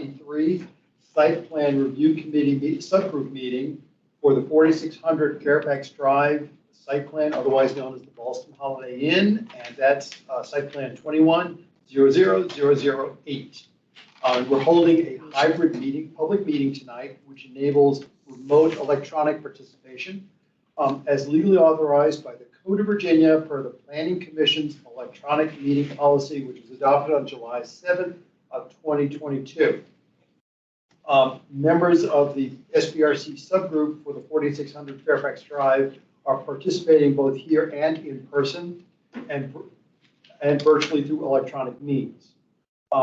2023 Site Plan Review Committee subgroup meeting for the 4600 Fairfax Drive site plan, otherwise known as the Boston Holiday Inn, and that's site plan 2100008. We're holding a hybrid meeting, public meeting tonight, which enables remote electronic participation as legally authorized by the Code of Virginia per the Planning Commission's electronic meeting policy, which was adopted on July 7th of 2022. Members of the SBRC subgroup for the 4600 Fairfax Drive are participating both here and in person and virtually through electronic means.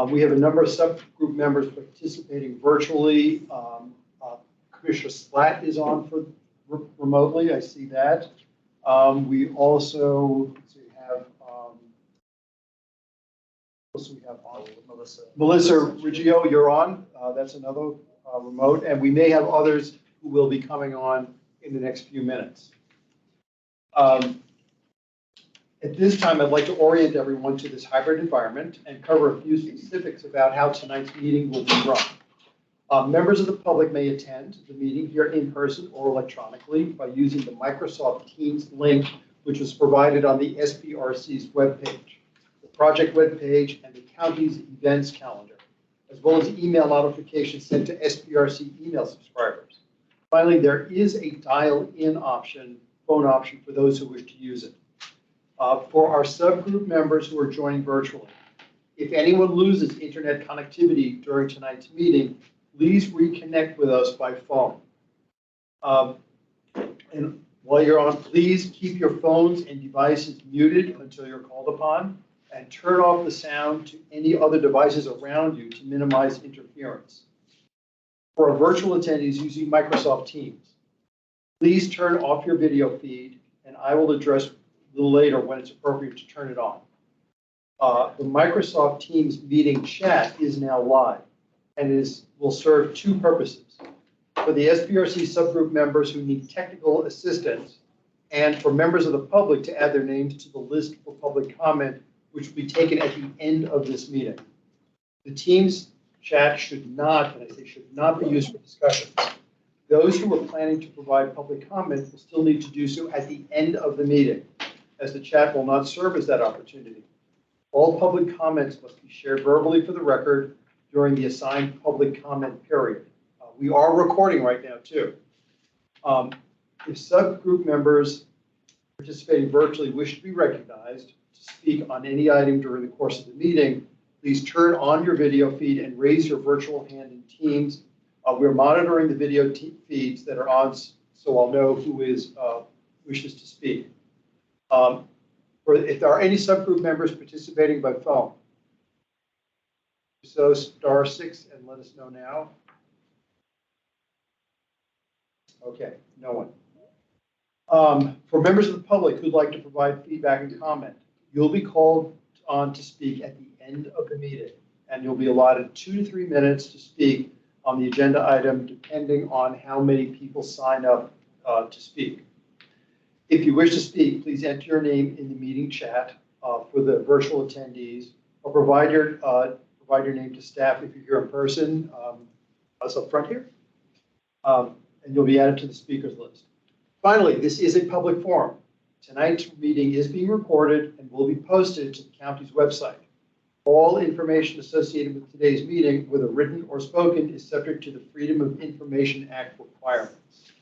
We have a number of subgroup members participating virtually. Commissioner Slatt is on for remotely. I see that. We also have Melissa Riggio, you're on. That's another remote, and we may have others who will be coming on in the next few minutes. At this time, I'd like to orient everyone to this hybrid environment and cover a few specifics about how tonight's meeting will be run. Members of the public may attend the meeting here in person or electronically by using the Microsoft Teams link, which was provided on the SBRC's webpage, the project webpage, and the county's events calendar, as well as email notifications sent to SBRC email subscribers. Finally, there is a dial-in option, phone option, for those who wish to use it. For our subgroup members who are joining virtually, if anyone loses internet connectivity during tonight's meeting, please reconnect with us by phone. And while you're on, please keep your phones and devices muted until you're called upon, and turn off the sound to any other devices around you to minimize interference. For our virtual attendees using Microsoft Teams, please turn off your video feed, and I will address a little later when it's appropriate to turn it on. The Microsoft Teams meeting chat is now live and will serve two purposes. For the SBRC subgroup members who need technical assistance, and for members of the public to add their names to the list for public comment, which will be taken at the end of this meeting. The Teams chat should not, and I say should not, be used for discussions. Those who are planning to provide public comment will still need to do so at the end of the meeting, as the chat will not serve as that opportunity. All public comments must be shared verbally for the record during the assigned public comment period. We are recording right now too. If subgroup members participating virtually wish to be recognized to speak on any item during the course of the meeting, please turn on your video feed and raise your virtual hand in Teams. We're monitoring the video feeds that are on, so I'll know who wishes to speak. If there are any subgroup members participating by phone, so *6 and let us know now. Okay, no one. For members of the public who'd like to provide feedback and comment, you'll be called on to speak at the end of the meeting, and you'll be allotted 2 to 3 minutes to speak on the agenda item, depending on how many people sign up to speak. If you wish to speak, please enter your name in the meeting chat for the virtual attendees, or provide your name to staff if you're here in person, us up front here, and you'll be added to the speakers list. Finally, this is a public forum. Tonight's meeting is being recorded and will be posted to the county's website. All information associated with today's meeting, whether written or spoken, is subject to the Freedom of Information Act requirements.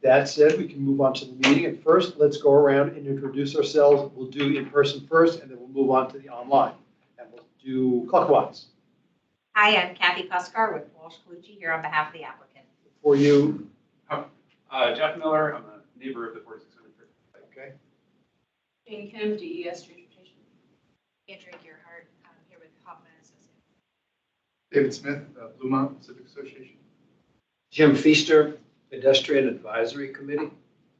That said, we can move on to the meeting. And first, let's go around and introduce ourselves. We'll do in person first, and then we'll move on to the online. And we'll do clockwise. Hi, I'm Kathy Puskar with Walsh Colucci here on behalf of the applicant. For you, Jeff Miller. I'm a neighbor of the 4600. okay. Jane Kim, DES Transportation. Andrea Gearhart, I'm here with Hoffman Associates. David Smith, Bluemont Civic Association. Jim Feaster, Pedestrian Advisory Committee.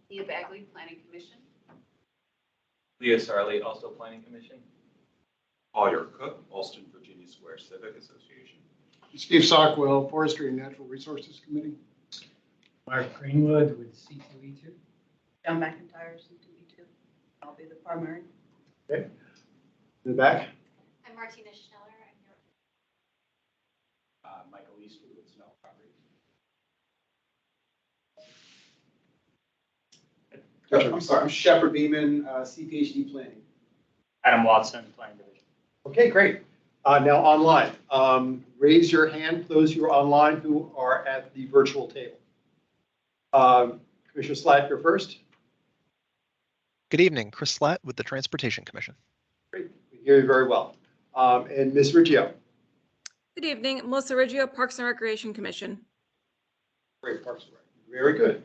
Leah Bagley, Planning Commission. Leah Sarley, also Planning Commission. Collier Cook, Alston, Virginia Square Civic Association. Steve Sockwell, Forestry and Natural Resources Committee. Mark Greenwood with C2E2. John McIntyre, C2E2. I'll be the primary. Okay. In the back. I'm Martina Schneller. I'm Michael Eastwood with Snell Properties. I'm sorry, I'm Shepard Beeman, CPHD Planning. Adam Watson, Planning Division. Okay, great. Now online, raise your hand, those who are online who are at the virtual table. Commissioner Slack, you're first. Good evening, Chris Slatt with the Transportation Commission. Great, we hear you very well. And Ms. Riggio. Good evening, Melissa Riggio, Parks and Recreation Commission. Great, Parks and Rec. Very good.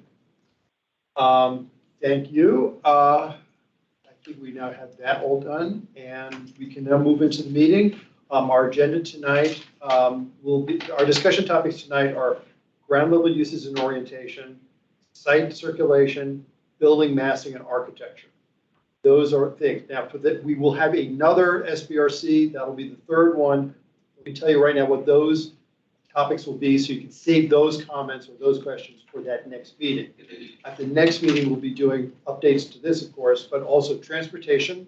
Thank you. I think we now have that all done, and we can now move into the meeting. Our agenda tonight will be, our discussion topics tonight are ground level uses and orientation, site circulation, building massing, and architecture. Those are things. Now, for that, we will have another SBRC. That'll be the third one. Let me tell you right now what those topics will be, so you can save those comments or those questions for that next meeting. At the next meeting, we'll be doing updates to this, of course, but also transportation,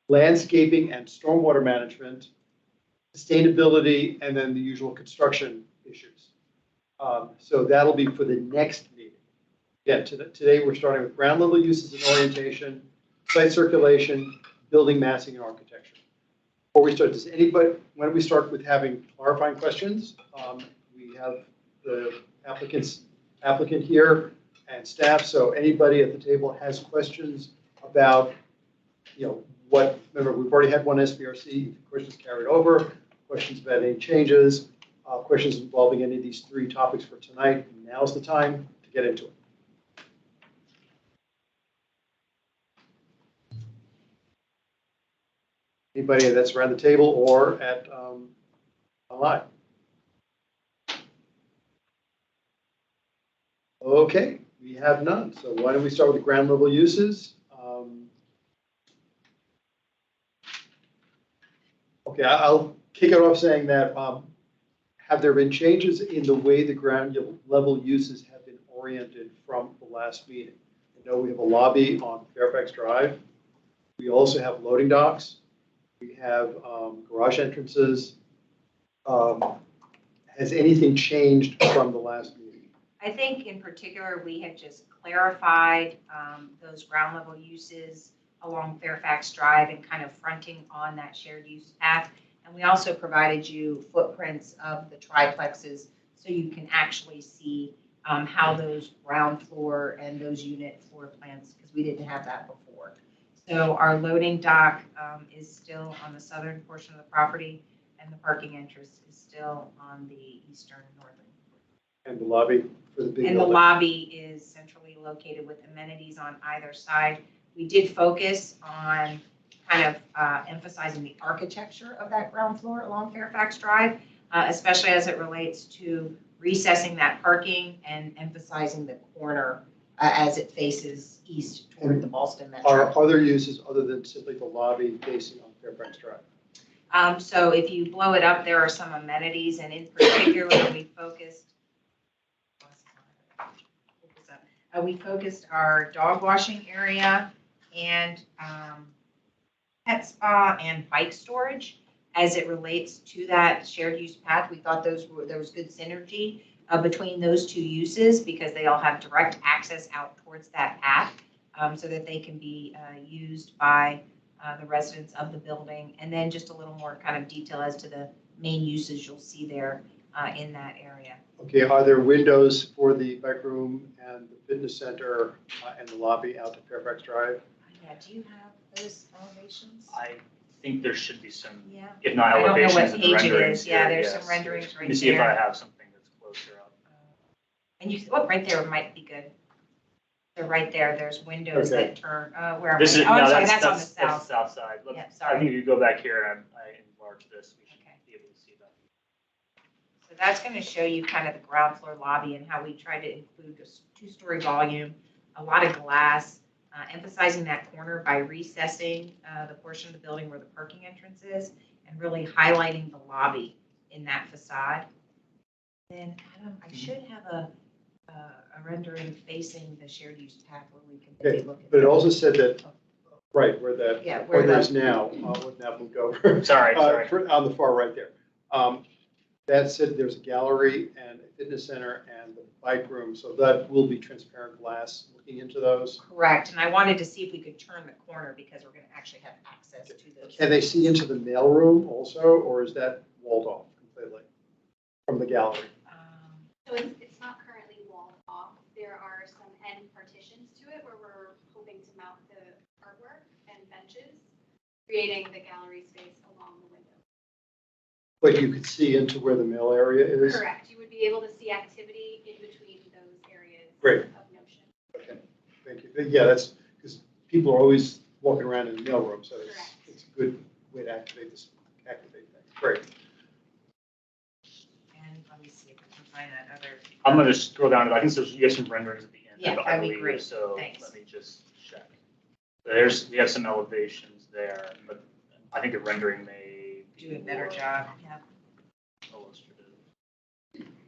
landscaping and stormwater management, sustainability, and then the usual construction issues. So that'll be for the next meeting. Again, today we're starting with ground level uses and orientation, site circulation, building massing, and architecture. Before we start, does anybody, why don't we start with having clarifying questions? We have the applicant here and staff, so anybody at the table has questions about, what, remember, we've already had one SBRC, questions carried over, questions about any changes, questions involving any of these three topics for tonight. Now's the time to get into it. Anybody that's around the table or at online? Okay, we have none. So why don't we start with the ground level uses? Okay, I'll kick it off saying that have there been changes in the way the ground level uses have been oriented from the last meeting? I know we have a lobby on Fairfax Drive. We also have loading docks. We have garage entrances. Has anything changed from the last meeting? I think in particular, we have just clarified those ground level uses along Fairfax Drive and kind of fronting on that shared use path. And we also provided you footprints of the triplexes so you can actually see how those ground floor and those unit floor plans, because we didn't have that before. So our loading dock is still on the southern portion of the property, and the parking entrance is still on the eastern and northern. And the lobby for the big And building? the lobby is centrally located with amenities on either side. We did focus on kind of emphasizing the architecture of that ground floor along Fairfax Drive, especially as it relates to recessing that parking and emphasizing the corner as it faces east toward the Ballston Metro. Are other uses other than simply the lobby facing on Fairfax Drive? So if you blow it up, there are some amenities, and in particular, we focused our dog washing area and pet spa and bike storage as it relates to that shared use path. We thought there was good synergy between those two uses because they all have direct access out towards that path so that they can be used by the residents of the building. And then just a little more kind of detail as to the main uses you'll see there in that area. Okay, are there windows for the bike room and the fitness center and the lobby out to Fairfax Drive? Yeah, do you have those elevations? I think there should be some, Yeah. if not I don't know elevations what in the page it renderings is. Yeah, here, there's yes. some renderings right there. Let me see if I have something that's closer up. And you, oh, right there might be good. So right there, there's windows Okay. that turn, where am This I? is, Oh, I'm no, sorry, that's that's on the the south. south side. Look, Yeah, I sorry. think if you go back here and I enlarge this, we should Okay. be able to see that. So that's going to show you kind of the ground floor lobby and how we try to include a two-story volume, a lot of glass, emphasizing that corner by recessing the portion of the building where the parking entrance is and really highlighting the lobby in that facade. Then, Adam, I should have a rendering facing the shared use path where we can Okay, look at but it that. also said that, right, where that, Yeah, where where there's now, would that moved over. Sorry. On the far right there. That said, there's a gallery and a fitness center and the bike room, so that will be transparent glass looking into those. Correct, and I wanted to see if we could turn the corner because we're gonna actually have access to those. Can they see into the mailroom also, or is that walled off completely from the gallery? So it's not currently walled off. There are some end partitions to it where we're hoping to mount the artwork and benches, creating the gallery space along the window. But you could see into where the mail area is? Correct. You would be able to see activity in between those areas Great. of notion. Okay, thank you. Yeah, that's, because people are always walking around in the mailroom, so Correct. it's a good way to activate things. Great. And let me see if I can find that other. I'm gonna scroll down to, I think there's, you have some renderings at the end. Yeah, I that'd be believe, great. So Thanks. let me just check. We have some elevations there, but I think the rendering may be Do a better more job, yeah. illustrative.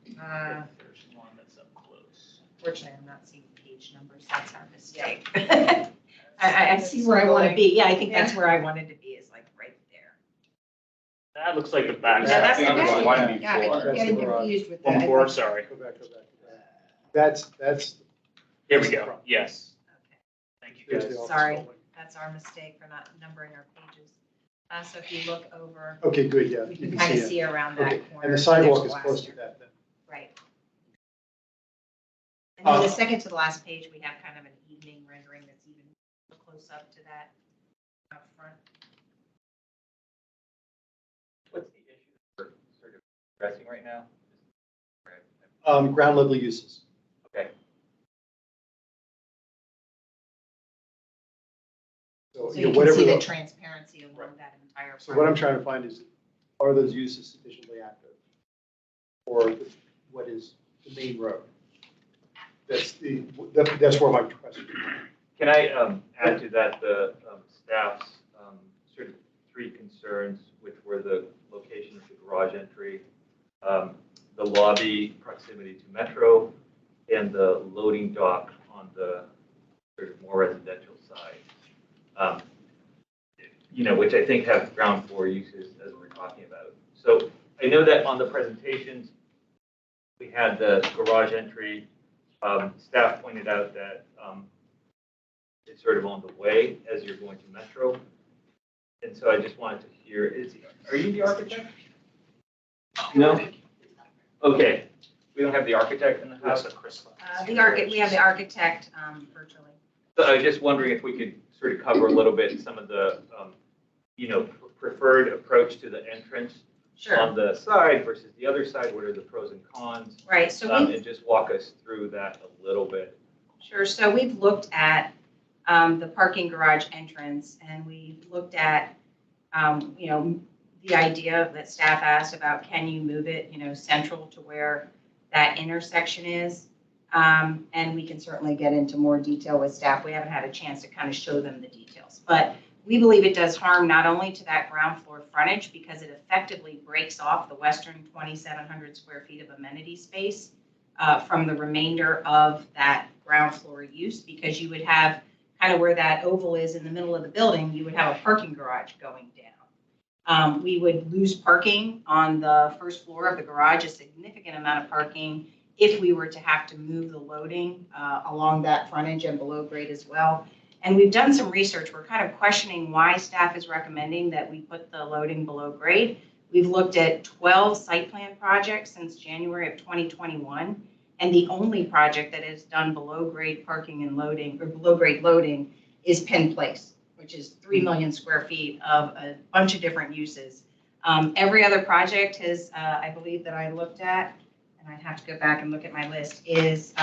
There's one that's up close. Fortunately, I'm not seeing page numbers, that's our mistake. I see where I want to be, yeah, I think that's where I wanted to be, is like right there. That looks like the back. No, that's the That was back. one Yeah, before. I'm getting confused with One that. more, sorry. Go back. That's, Here we go, yes. Okay. Thank you Here's guys. the office Sorry, building. that's our mistake for not numbering our pages. So if you look over, Okay, good, yeah. we you can kind of it. see around Okay, that corner. and the sidewalk There's is glass close to there. that then? Right. And then the second to the last page, we have kind of an evening rendering that's even close up to that up front. What's the issue we're sort of addressing right now? Ground level uses. Okay. So, So you know, you can whatever see the the- transparency along that entire. So what I'm trying to find is, are those uses sufficiently active? Or what is the main road? That's where my question is. Can I add to that the staff's sort of three concerns, which were the location of the garage entry, the lobby proximity to Metro, and the loading dock on the sort of more residential side, which I think have ground floor uses as we're talking about. So I know that on the presentations, we had the garage entry. Staff pointed out that it's sort of on the way as you're going to Metro. And so I just wanted to hear, are you the architect? No? Okay, we don't have the architect in the house? We have the architect virtually. So I was just wondering if we could sort of cover a little bit some of the, preferred approach to the entrance Sure. on the side versus the other side. What are the pros and cons? Right, so we And just walk us through that a little bit. Sure. So we've looked at the parking garage entrance, and we looked at, the idea that staff asked about, can you move it, central to where that intersection is? And we can certainly get into more detail with staff. We haven't had a chance to kind of show them the details. But we believe it does harm not only to that ground floor frontage, because it effectively breaks off the western 2,700 square feet of amenity space from the remainder of that ground floor use, because you would have kind of where that oval is in the middle of the building, you would have a parking garage going down. We would lose parking on the first floor of the garage, a significant amount of parking, if we were to have to move the loading along that frontage and below grade as well. And we've done some research. We're kind of questioning why staff is recommending that we put the loading below grade. We've looked at 12 site plan projects since January of 2021. And the only project that has done below grade parking and loading, or below grade loading, is Penn Place, which is 3 million square feet of a bunch of different uses. Every other project has, I believe that I looked at, and I'd have to go back and look at my list, is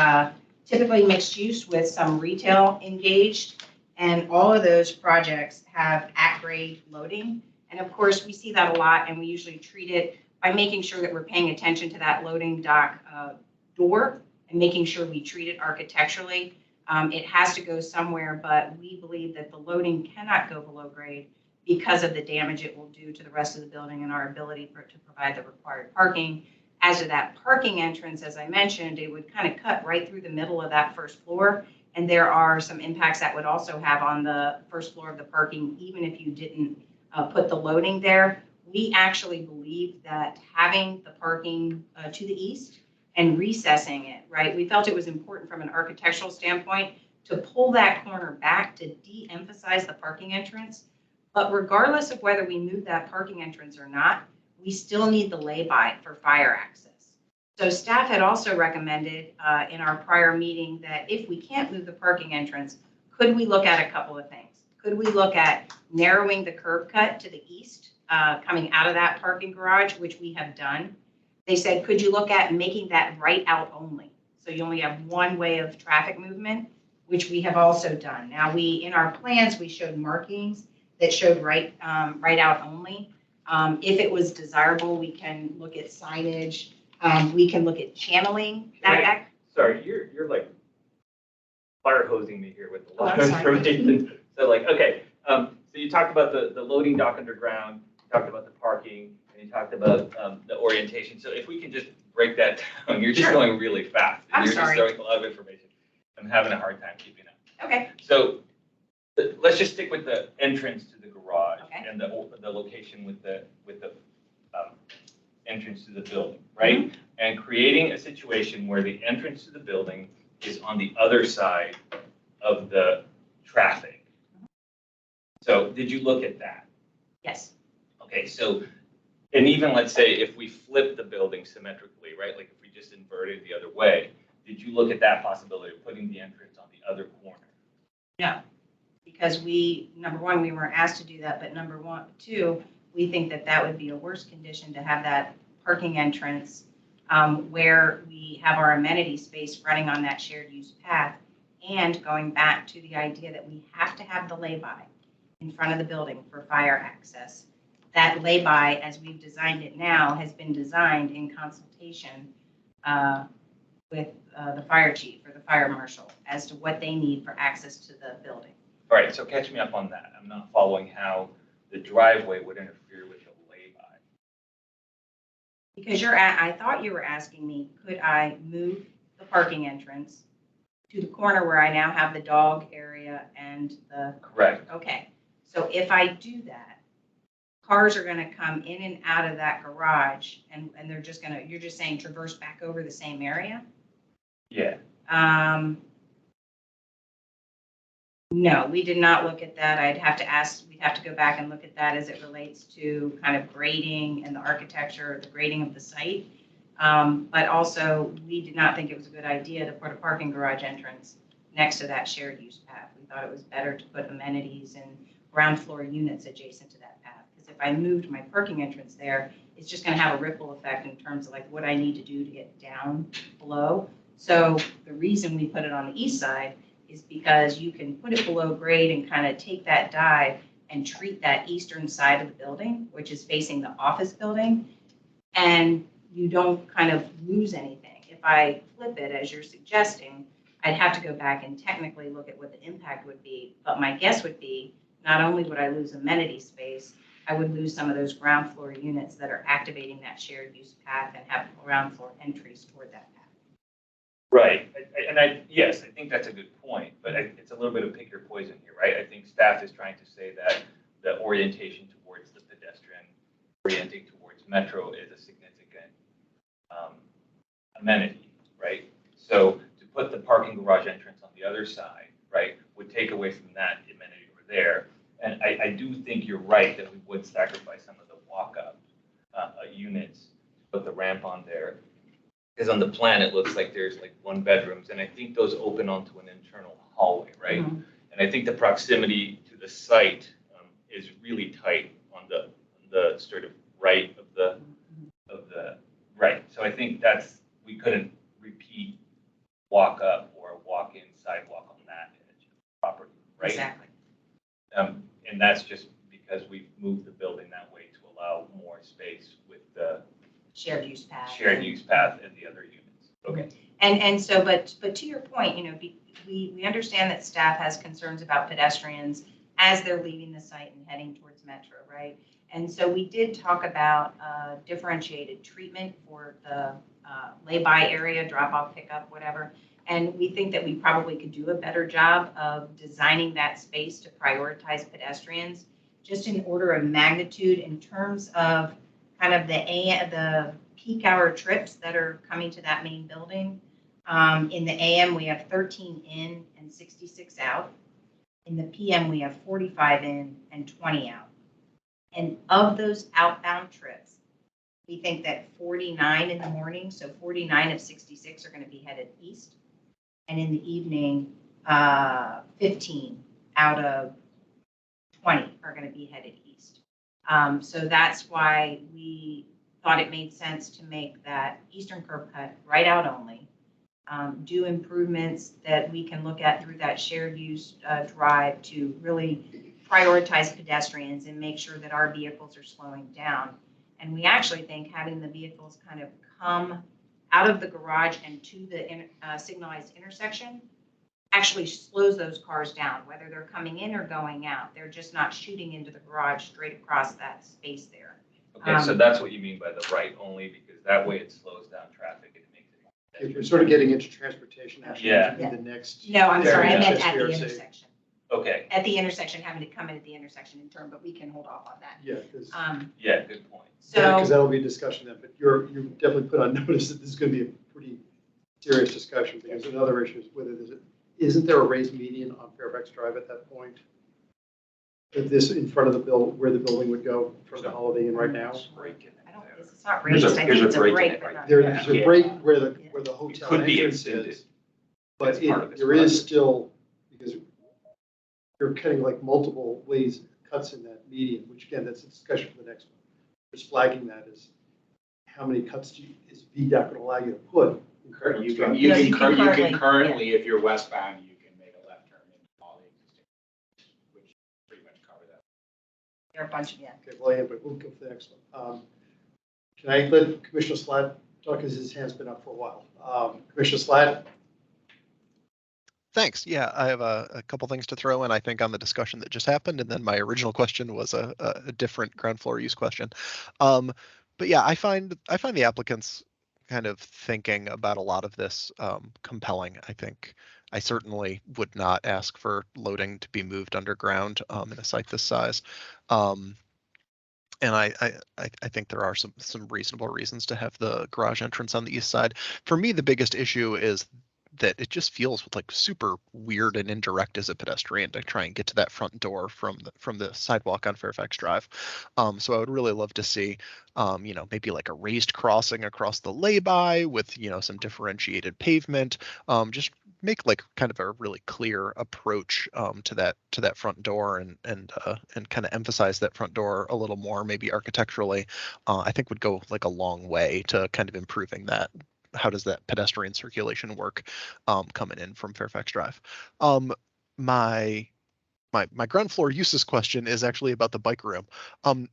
typically mixed use with some retail engaged. And all of those projects have at-grade loading. And of course, we see that a lot, and we usually treat it by making sure that we're paying attention to that loading dock door and making sure we treat it architecturally. It has to go somewhere, but we believe that the loading cannot go below grade because of the damage it will do to the rest of the building and our ability to provide the required parking. As to that parking entrance, as I mentioned, it would kind of cut right through the middle of that first floor. And there are some impacts that would also have on the first floor of the parking, even if you didn't put the loading there. We actually believe that having the parking to the east and recessing it, right? We felt it was important from an architectural standpoint to pull that corner back to de-emphasize the parking entrance. But regardless of whether we move that parking entrance or not, we still need the lay-by for fire access. So staff had also recommended in our prior meeting that if we can't move the parking entrance, could we look at a couple of things? Could we look at narrowing the curb cut to the east, coming out of that parking garage, which we have done? They said, could you look at making that right out only? So you only have one way of traffic movement, which we have also done. Now in our plans, we showed markings that showed right out only. If it was desirable, we can look at signage. We can look at channeling that. Sorry, you're like fire hosing me here with a lot Oh, of I'm sorry. information. So like, okay, so you talked about the loading dock underground, you talked about the parking, and you talked about the orientation. So if we can just break that down, you're just Sure. going really fast. And I'm you're sorry. just throwing a lot of information. I'm having a hard time keeping up. Okay. So let's just stick with the entrance to the garage Okay. and the location with the entrance to the building, right? And creating a situation where the entrance to the building is on the other side of the traffic. So did you look at that? Yes. Okay, so, and even let's say if we flip the building symmetrically, right? Like if we just inverted the other way, did you look at that possibility of putting the entrance on the other corner? No, because number one, we weren't asked to do that, but two, we think that that would be a worse condition to have that parking entrance where we have our amenity space running on that shared use path, and going back to the idea that we have to have the lay-by in front of the building for fire access. That lay-by, as we've designed it now, has been designed in consultation with the fire chief or the fire marshal as to what they need for access to the building. All right, so catch me up on that. I'm not following how the driveway would interfere with the lay-by. Because I thought you were asking me, could I move the parking entrance to the corner where I now have the dog area and the. Correct. Okay, so if I do that, cars are gonna come in and out of that garage and they're just gonna, you're just saying traverse back over the same area? Yeah. No, we did not look at that. We'd have to go back and look at that as it relates to kind of grading and the architecture, the grading of the site. But also, we did not think it was a good idea to put a parking garage entrance next to that shared use path. We thought it was better to put amenities and ground floor units adjacent to that path. Because if I moved my parking entrance there, it's just gonna have a ripple effect in terms of like what I need to do to get down below. So the reason we put it on the east side is because you can put it below grade and kind of take that dive and treat that eastern side of the building, which is facing the office building, and you don't kind of lose anything. If I flip it, as you're suggesting, I'd have to go back and technically look at what the impact would be, but my guess would be not only would I lose amenity space, I would lose some of those ground floor units that are activating that shared use path and have ground floor entries toward that path. Right, yes, I think that's a good point, but it's a little bit of pick your poison here, right? I think staff is trying to say that the orientation towards the pedestrian, orienting towards Metro is a significant amenity, right? So to put the parking garage entrance on the other side, right, would take away from that amenity over there. And I do think you're right that we would sacrifice some of the walk-up units, put the ramp on there. Because on the plan, it looks like there's like 1 bedrooms, and I think those open onto an internal hallway, right? Mm-hmm. And I think the proximity to the site is really tight on the sort of right of the right. So I think we couldn't repeat walk up or walk in sidewalk on that edge of the property, right? Exactly. And that's just because we've moved the building that way to allow more space with the Shared use path. shared use path and the other units. Okay. And so, but to your point, we understand that staff has concerns about pedestrians as they're leaving the site and heading towards Metro, right? And so we did talk about differentiated treatment for the lay-by area, drop-off, pickup, whatever. And we think that we probably could do a better job of designing that space to prioritize pedestrians just in order of magnitude in terms of kind of the peak hour trips that are coming to that main building. In the AM, we have 13 in and 66 out. In the PM, we have 45 in and 20 out. And of those outbound trips, we think that 49 in the morning, so 49 of 66 are going to be headed east. And in the evening, 15 out of 20 are going to be headed east. So that's why we thought it made sense to make that eastern curb cut right out only. Do improvements that we can look at through that shared use drive to really prioritize pedestrians and make sure that our vehicles are slowing down. And we actually think having the vehicles kind of come out of the garage and to the signalized intersection actually slows those cars down, whether they're coming in or going out. They're just not shooting into the garage straight across that space there. Okay, so that's what you mean by the right only, because that way it slows down traffic and makes it. If you're sort of getting into transportation, actually, Yeah. in the next. No, I'm Fair sorry, I enough. meant at the SBRC. intersection. Okay, At the intersection, having to come in at the intersection and turn, but we can hold off on that. Yeah, because yeah, good point. So, that'll be a discussion then, but you definitely put on notice that this is going to be a pretty serious discussion, because another issue is whether isn't there a raised median on Fairfax Drive at that point? If this in front of the where the building would go from the Holiday Inn right now? I don't, it's not raised, I think There's a it's a break in break, it but right not. There's a break where the It hotel could be entrance extended. is. But It's part of this there is project. still, because you're cutting like multiple ways, cuts in that median, which again, that's a discussion for the next one. Just flagging that as how many cuts is VDOT going to allow you to put? in Fairfax You Drive? can, you No, can, you cur- can you can currently, currently, if you're westbound, you can make a left turn into all the existing, which pretty much cover that. There are a bunch of, yeah. Okay, well, yeah, but we'll go for the next one. Can I let Commissioner Slatt talk, because his hand's been up for a while. Commissioner Slatt? Thanks. Yeah, I have a couple things to throw in, I think, on the discussion that just happened. And then my original question was a different ground floor use question. But yeah, I find the applicants kind of thinking about a lot of this compelling. I think I certainly would not ask for loading to be moved underground in a site this size. And I think there are some reasonable reasons to have the garage entrance on the east side. For me, the biggest issue is that it just feels like super weird and indirect as a pedestrian to try and get to that front door from the sidewalk on Fairfax Drive. So I would really love to see, maybe like a raised crossing across the lay-by with, some differentiated pavement. Just make like kind of a really clear approach to that front door and kind of emphasize that front door a little more, maybe architecturally. I think would go like a long way to kind of improving that. How does that pedestrian circulation work coming in from Fairfax Drive? My ground floor uses question is actually about the bike room. Am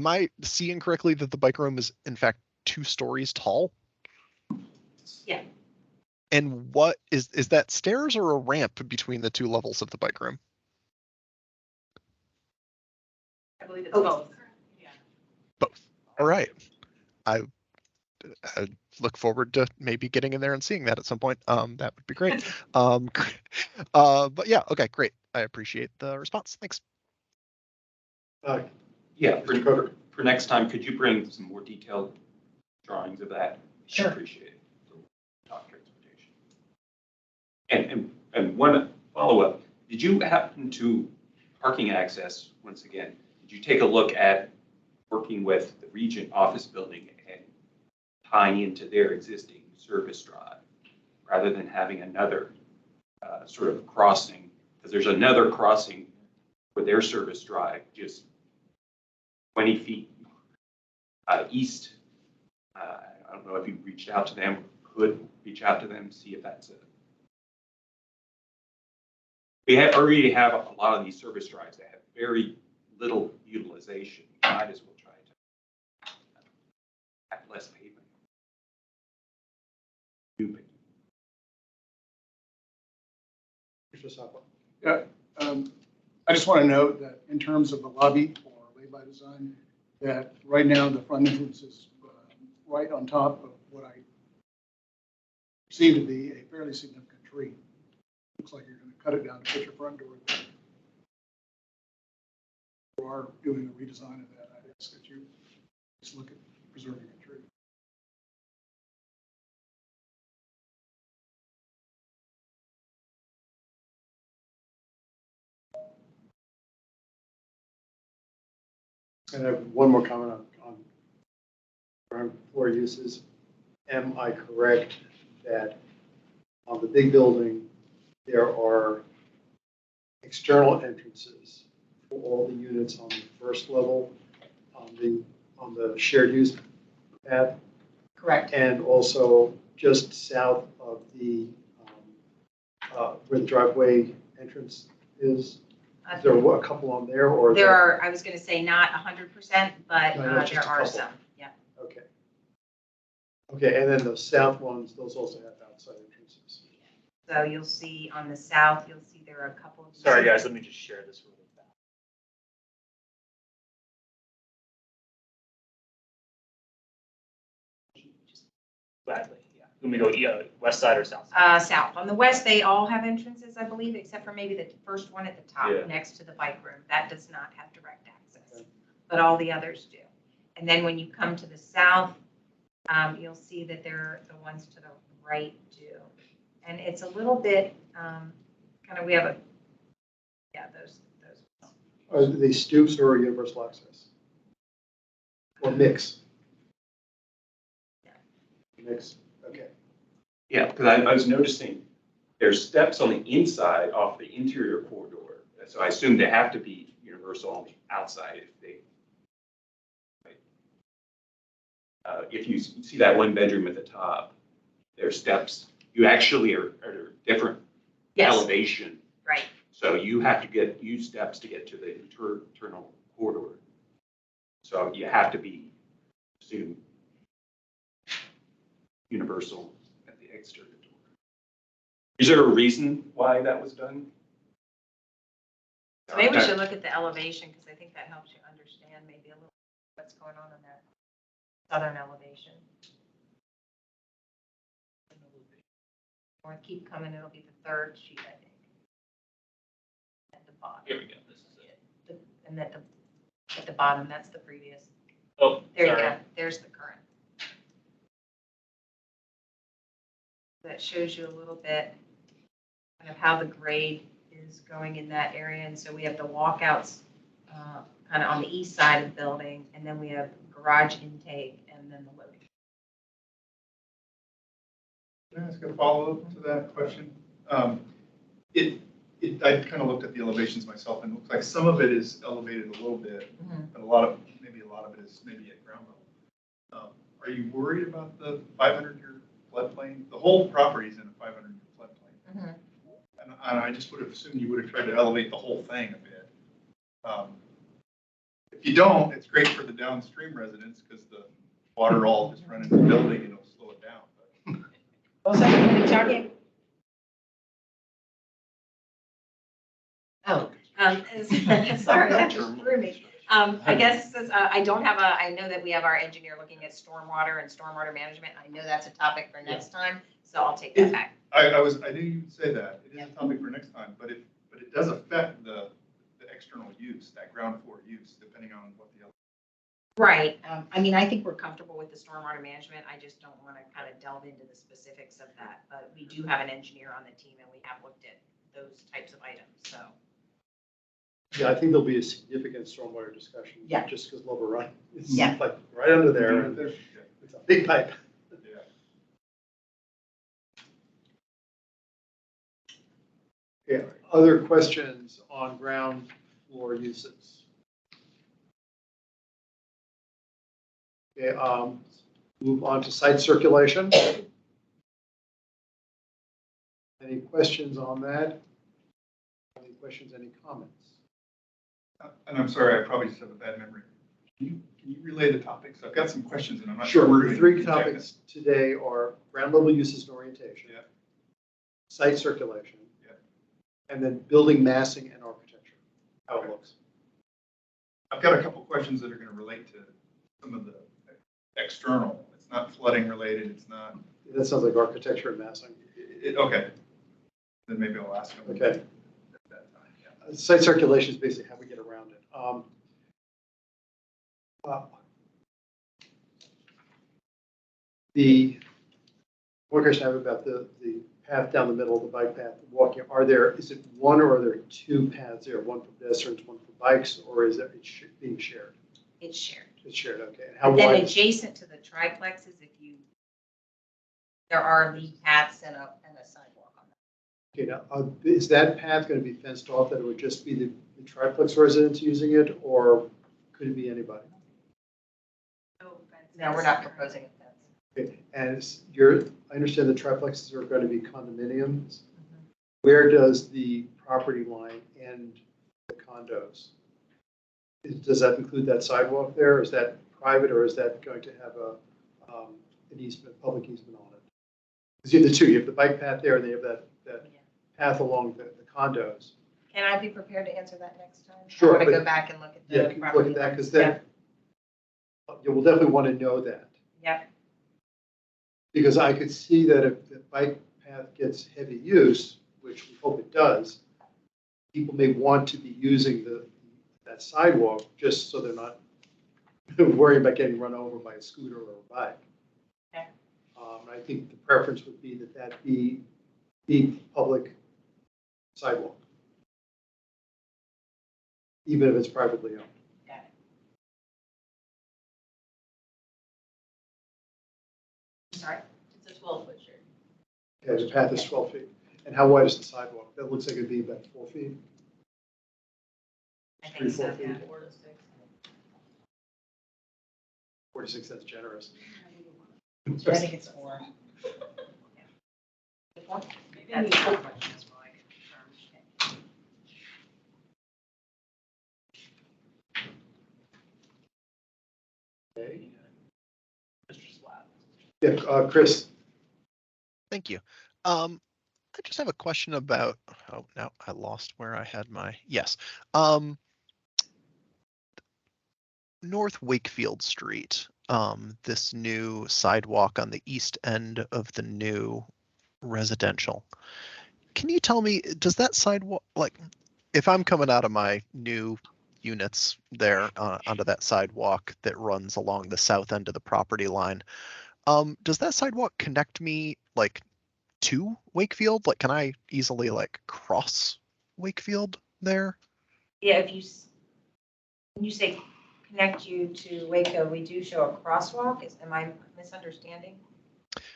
I seeing correctly that the bike room is in fact 2 stories tall? Yeah. And what is that stairs or a ramp between the 2 levels of the bike room? I believe it's both. Yeah. Both. All right. I look forward to maybe getting in there and seeing that at some point. That would be great. But yeah, okay, great. I appreciate the response. Thanks. Yeah, Mr. Coder. for next time, could you bring some more detailed drawings of that? Sure. Appreciate it. For top transportation. And one follow-up, did you happen to, parking access, once again, did you take a look at working with the Regent office building and tying into their existing service drive rather than having another sort of crossing? Because there's another crossing for their service drive just 20 feet east. I don't know if you reached out to them, could reach out to them, see if that's it. We already have a lot of these service drives that have very little utilization. You might as well try to have less pavement. Yeah, I just want to note that in terms of the lobby or lay-by design, that right now the front entrance is right on top of what I perceive to be a fairly significant tree. Looks like you're going to cut it down to put your front door there. you are doing a redesign of that, I'd ask that you just look at preserving a tree. And I have one more comment on ground floor uses. Am I correct that on the big building, there are external entrances for all the units on the first level, on the shared use path? Correct. And also just south of the, where the driveway entrance is? Is there a couple on there or? There are, I was going to say not 100%, but No, there just a are couple. some, yeah. Okay. Okay, and then the south ones, those also have outside entrances. So you'll see on the south, you'll see there are a couple of. Sorry, guys, let me just share this really fast. Gladly, yeah. Let me go west side or south side? South. On the west, they all have entrances, I believe, except for maybe the first one at the top, Yeah. next to the bike room. That does not have direct access, Okay. but all the others do. And then when you come to the south, you'll see that the ones to the right do. And it's a little bit, kind of, we have a, yeah, those. Are they stoops or universal access? Or mix? Mix, okay. Yeah, because I was noticing there's steps on the inside off the interior corridor. So I assume they have to be universal on the outside if they. If you see that one bedroom at the top, there's steps. You actually are different Yes, elevation. right. So you have to use steps to get to the internal corridor. So you have to be assume universal at the exterior door. Is there a reason why that was done? So maybe we should look at the elevation, because I think that helps you understand maybe a little what's going on in that southern elevation. Or keep coming, it'll be the third sheet, I think. At the bottom. Here we go, this is it. And at the bottom, that's the previous. Oh, There you sorry. go, there's the current. That shows you a little bit kind of how the grade is going in that area. And so we have the walkouts kind of on the east side of the building, and then we have garage intake, and then the loading. Can I ask a follow-up to that question? I kind of looked at the elevations myself, and it looks like some of it is elevated a little bit, but a lot of it is maybe at ground level. Are you worried about the 500-year floodplain? The whole property is in a 500-year floodplain. And I just would have assumed you would have tried to elevate the whole thing a bit. If you don't, it's great for the downstream residents because the water all just run into the building and it'll slow it down. What was that? What are you talking? Oh, sorry, that just threw me. I guess I don't have I know that we have our engineer looking at stormwater and stormwater management. I know that's a topic for next time, so I'll take that back. I knew you'd say that. It is a topic for next time, but it does affect the external use, that ground floor use, depending on what the. Right. I mean, I think we're comfortable with the stormwater management. I just don't want to kind of delve into the specifics of that. But we do have an engineer on the team, and we have looked at those types of items, so. Yeah, I think there'll be a significant stormwater discussion. Yeah. Just because Lower Run is Yeah. like right under there. And it's a big pipe. Yeah. Other questions on ground floor uses? Okay, move on to site circulation. Any questions on that? Any questions, any comments? And I'm sorry, I probably just have a bad memory. Can you relay the topics? I've got some questions and I'm not sure. Sure, the three topics today are ground level uses and orientation. Yeah. Site circulation. Yeah. And then building massing and architecture, how it looks. I've got a couple questions that are going to relate to some of the external. It's not flooding related. It's not. That sounds like architecture and massing. Okay. Then maybe I'll ask them. Okay. At that time. Yeah. Site circulation is basically how we get around it. The one question I have about the path down the middle, the bike path, walking, is it one or are there two paths there? One for pedestrians, one for bikes, or is it being shared? It's shared. It's shared, okay. And how And then wide? adjacent to the triplexes, there are lead paths and a sidewalk on that. Okay, now, is that path going to be fenced off, that it would just be the triplex residents using it, or could it be anybody? No, we're not proposing a fence. Okay, and I understand the triplexes are going to be condominiums. Where does the property line end the condos? Does that include that sidewalk there? Is that private, or is that going to have an easement, public easement on it? Because you have the two, you have the bike path there, and they have that path along the condos. Can I be prepared to answer that next time? Sure, I want to but- go back and look at Yeah, the can you property look at that, lines. because then you'll definitely want to know that. Yep. Because I could see that if the bike path gets heavy use, which we hope it does, people may want to be using that sidewalk just so they're not worrying about getting run over by a scooter or a bike. Okay. I think the preference would be that be public sidewalk, even if it's privately owned. Got it. Sorry. It's a 12-foot shared. Okay, the path is 12 feet. And how wide is the sidewalk? That looks like it'd be about 4 feet. I 3, think 4 so, feet. yeah. 4 to 6. 46, that's generous. I think it's 4. Maybe That's we- not much, that's why I confirmed. Okay. Mr. Slab. Yeah, Chris. Thank you. I just have a question about, oh, no, I lost where I had yes. North Wakefield Street, this new sidewalk on the east end of the new residential. Can you tell me, does that sidewalk, like, if I'm coming out of my new units there onto that sidewalk that runs along the south end of the property line, does that sidewalk connect me like to Wakefield? Like, can I easily like cross Wakefield there? Yeah, when you say connect you to Waco, we do show a crosswalk. Am I misunderstanding?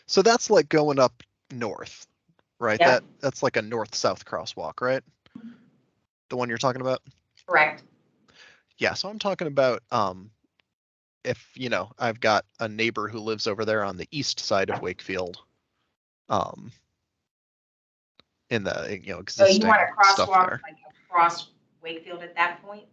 So that's like going up north, right? Yeah. That's like a north-south crosswalk, right? The one you're talking about? Correct. Yeah, so I'm talking about if, I've got a neighbor who lives over there on the east side of Wakefield, in the, So existing you want a stuff crosswalk, there. like across Wakefield at that point?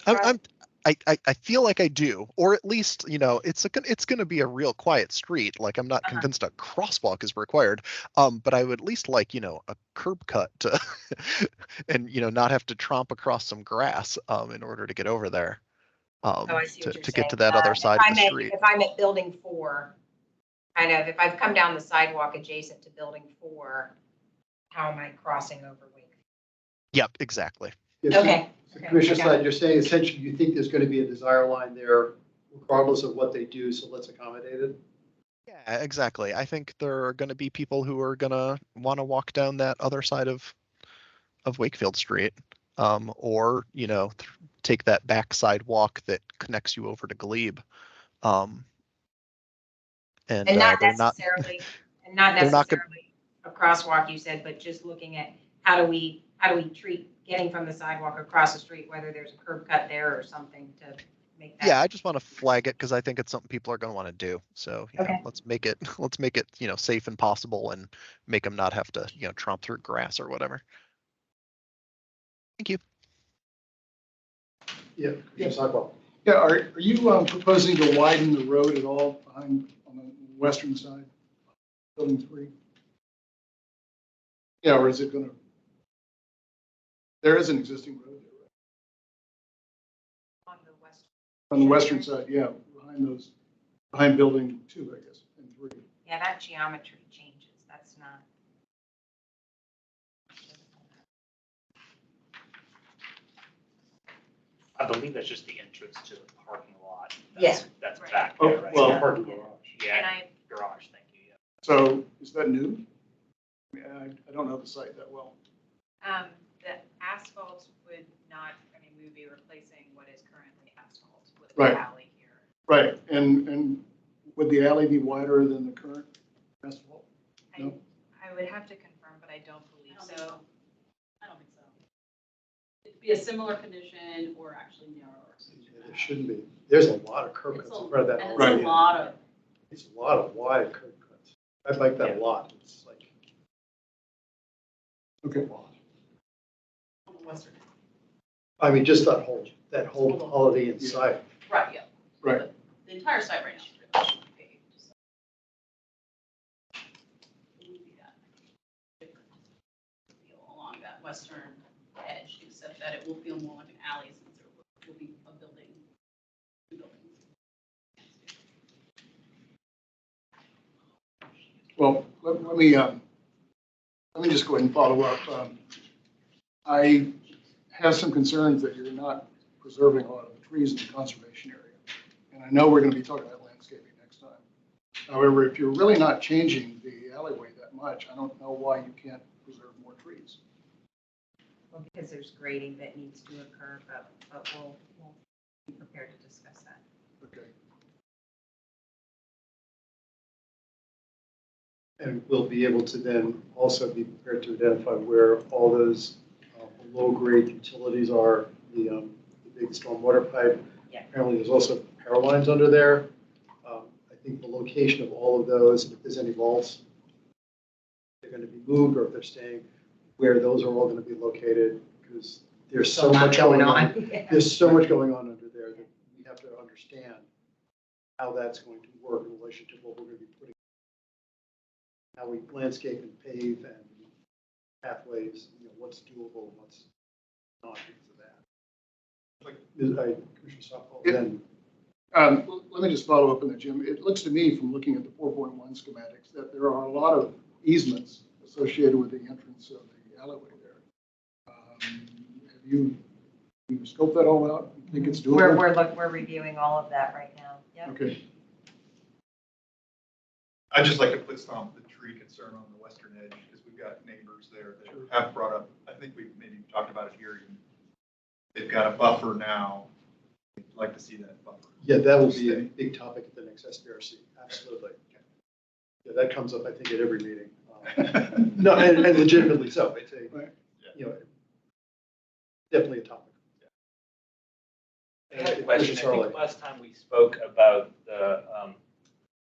I feel like I do, or at least, it's going to be a real quiet street. Like, I'm not convinced a crosswalk is required, but I would at least like, a curb cut to, and, not have to tromp across some grass in order to get over there, Oh, I see what you're to get to saying. that other side of the street. If I'm at building 4, kind of, if I've come down the sidewalk adjacent to building 4, how am I crossing over Wakefield? Yep, exactly. Yeah, so- Okay. So Okay, Commissioner I got Slide, you're saying essentially you think there's going to be a desire line there regardless of what they do, so let's accommodate it? Yeah, exactly. I think there are going to be people who are going to want to walk down that other side of Wakefield Street, or take that back sidewalk that connects you over to Glebe. And not they're not. necessarily, and not they're not necessarily a crosswalk, you said, but just looking at how do we treat getting from the sidewalk across the street, whether there's a curb cut there or something to make that. Yeah, I just want to flag it because I think it's something people are going to want to do. So Okay. let's make it safe and possible, and make them not have to tromp through grass or whatever. Thank you. Yeah, Commissioner Sidewalk. Yeah, are you proposing to widen the road at all on the western side, building 3? Yeah, or is it going to? There is an existing road there, right? On the western side, yeah, behind building 2, I guess, and 3. Yeah, that geometry changes. That's not. I believe that's just the entrance to the parking lot. Yeah. That's Right. back Oh, there, right? well, Yeah. Parking garage. And Yeah, I, garage, thank you, yeah. So is that new? I mean, I don't know the site that well. the asphalt would not, I mean, we would be replacing what is currently asphalt with Right. the alley here. Right, and would the alley be wider than the current asphalt? No? I would have to confirm, but I don't believe I don't so. think so. I don't think so. It'd be a similar condition or actually narrower. Yeah, there shouldn't be. There's a lot of curb It's cuts a- in front of that. And it's already. a lot of, It's a lot of wide curb cuts. I like that a lot. It's like Okay. a lot. on the western. I mean, just that whole Holiday Inn site. Right, yeah. Right. But the entire site right now is really should be paved. So. It wouldn't be that different feel along that western edge, except that it will feel more like an alley since there will be a building, two buildings. Well, let me just go ahead and follow up. I have some concerns that you're not preserving a lot of the trees in the conservation area. And I know we're going to be talking about landscaping next time. However, if you're really not changing the alleyway that much, I don't know why you can't preserve more trees. Well, because there's grading that needs to occur, but we'll be prepared to discuss that. Okay. And we'll be able to then also be prepared to identify where all those low-grade utilities are, the big stormwater pipe. Yeah. Apparently, there's also power lines under there. I think the location of all of those, and if there's any vaults, they're going to be moved, or if they're staying, where those are all going to be located, because there's so much going on. Yeah. There's so much going on under there that we have to understand how that's going to work in relation to what we're going to be putting, how we landscape and pave and pathways, what's doable and what's not because of that. Like, Commissioner Softball, then. Let me just follow up on that, Jim. It looks to me from looking at the 4.1 schematics that there are a lot of easements associated with the entrance of the alleyway there. Have you scoped that all out? You think it's doable? We're reviewing all of that right now. Yep. Okay. I'd just like to put some of the tree concern on the western edge, because we've got neighbors there that have brought up, I think we've maybe talked about it here. They've got a buffer now. We'd like to see that buffer. Yeah, that will be a big topic at the next SBRC, absolutely. Yeah, that comes up, I think, at every meeting. No, and legitimately so. It's a, Right. definitely a topic. I had a question. I think last time we spoke about the,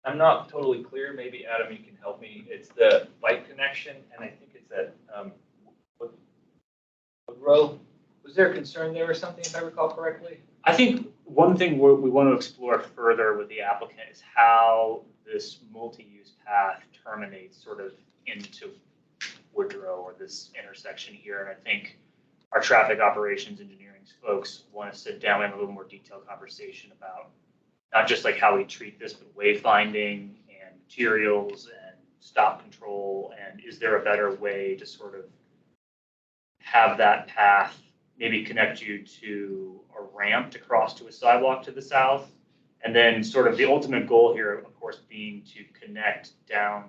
I'm not totally clear, maybe Adam, you can help me. It's the bike connection, and I think it's at Woodrow. Was there a concern there or something, if I recall correctly? I think one thing we want to explore further with the applicant is how this multi-use path terminates sort of into Woodrow or this intersection here. And I think our traffic operations engineering folks want to sit down and have a little more detailed conversation about not just like how we treat this, but wayfinding and materials and stop control. And is there a better way to sort of have that path maybe connect you to a ramp to cross to a sidewalk to the south? And then sort of the ultimate goal here, of course, being to connect down,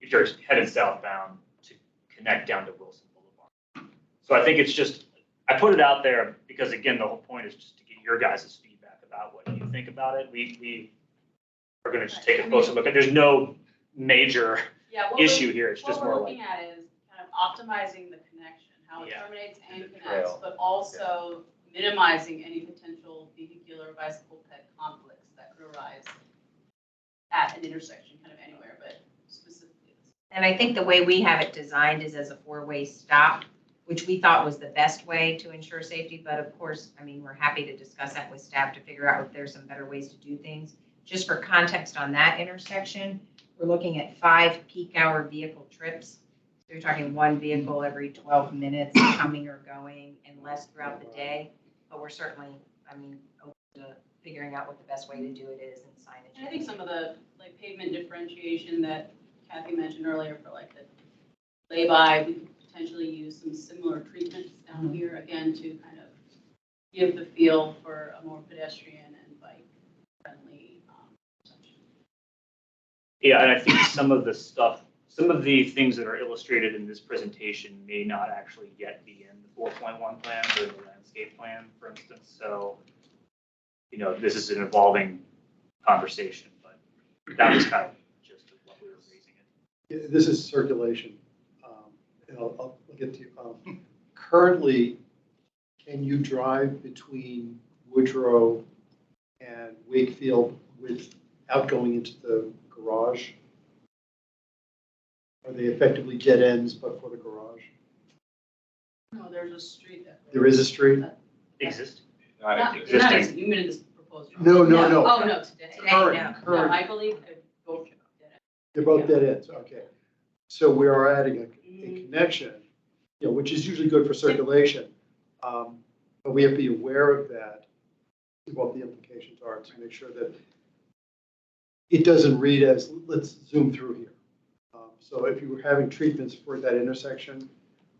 if you're headed southbound, to connect down to Wilson Boulevard. So I think it's just, I put it out there because again, the whole point is just to get your guys' feedback about what you think about it. We are gonna just take a closer look at, there's no major issue here, it's just more What we're like. looking at is kind of optimizing the connection, how it terminates and The connects, trail. but also minimizing any potential vehicular bicycle pet conflicts that could arise at an intersection kind of anywhere, but specifically. And I think the way we have it designed is as a four-way stop, which we thought was the best way to ensure safety. But of course, I mean, we're happy to discuss that with staff to figure out if there's some better ways to do things. Just for context on that intersection, we're looking at 5 peak hour vehicle trips. So you're talking one vehicle every 12 minutes coming or going and less throughout the day. But we're certainly, I mean, open to figuring out what the best way to do it is and signage. And I think some of the like pavement differentiation that Kathy mentioned earlier for like the lay-by, we could potentially use some similar treatments down here again to kind of give the feel for a more pedestrian and Yeah, and I think some of the things that are illustrated in this presentation may not actually yet be in the 4.1 plan or the landscape plan, for instance. So, this is an evolving conversation, but that was kind of just what we were raising it. Yeah, this is circulation. And I'll get to you. Currently, can you drive between Woodrow and Wakefield without going into the garage? Are they effectively dead ends but for the garage? No, there's a street that. There is a street? Exist? Not Existing. existing, you mean this proposed. No. Oh, no, today. Current. No, I believe it both. They're both dead ends, okay. So we are adding a connection, which is usually good for circulation. But we have to be aware of that, what the implications are, to make sure that it doesn't read as, let's zoom through here. So if you were having treatments for that intersection,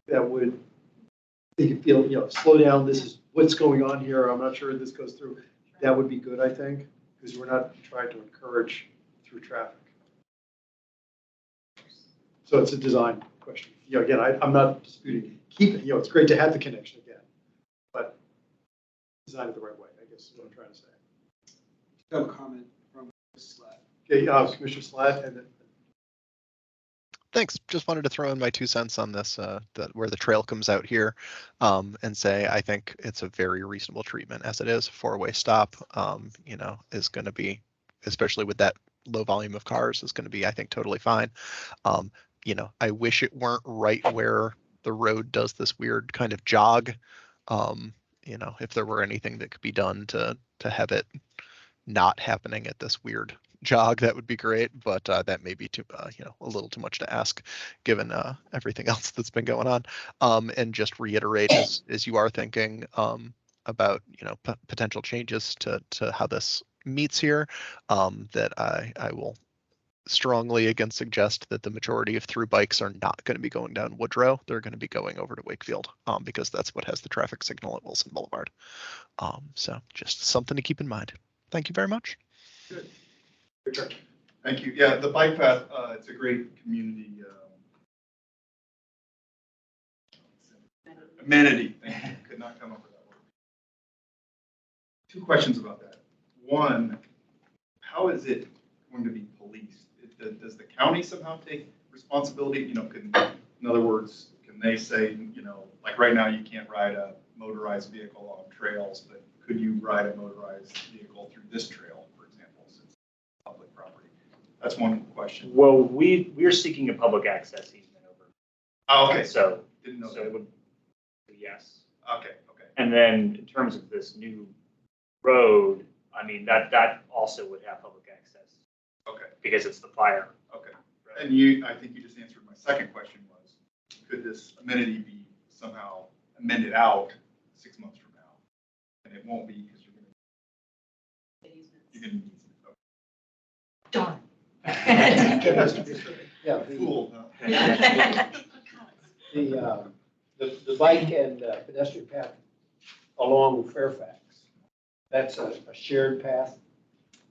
that would, they could feel, slow down, this is what's going on here, I'm not sure this goes through. That would be good, I think, because we're not trying to encourage through traffic. So it's a design question. Again, I'm not disputing, keep it, it's great to have the connection again, but design it the right way, I guess is what I'm trying to say. I have a comment from Mrs. Slatt. Okay, Commissioner Slatt, and then Thanks. Just wanted to throw in my 2 cents on this, that where the trail comes out here, and say I think it's a very reasonable treatment as it is. 4-way stop, is going to be, especially with that low volume of cars, is going to be, I think, totally fine. I wish it weren't right where the road does this weird kind of jog. If there were anything that could be done to have it not happening at this weird jog, that would be great, but that may be too a little too much to ask given everything else that's been going on. And just reiterate, as you are thinking about potential changes to how this meets here, that I will strongly again suggest that the majority of through bikes are not going to be going down Woodrow. They're going to be going over to Wakefield, because that's what has the traffic signal at Wilson Boulevard. So just something to keep in mind. Thank you very much. Good. Thank you. Yeah, the bike path, it's a great community amenity. Thank you. Could not come up with that word. 2 questions about that. One, how is it going to be policed? Does the county somehow take responsibility? In other words, can they say, like right now you can't ride a motorized vehicle on trails, but could you ride a motorized vehicle through this trail, for example, since it's public property? That's one question. Well, we're seeking a public access easement over. Oh, okay. So Didn't know so that. it would, yes. Okay. And then in terms of this new road, I mean, that also would have public access. Okay. Because it's the fire. Okay. And I think you just answered my second question was, could this amenity be somehow amended out 6 months from now? And it won't be because you're going to need Darn. Yeah, fool, huh? the bike and pedestrian path along Fairfax, that's a shared path.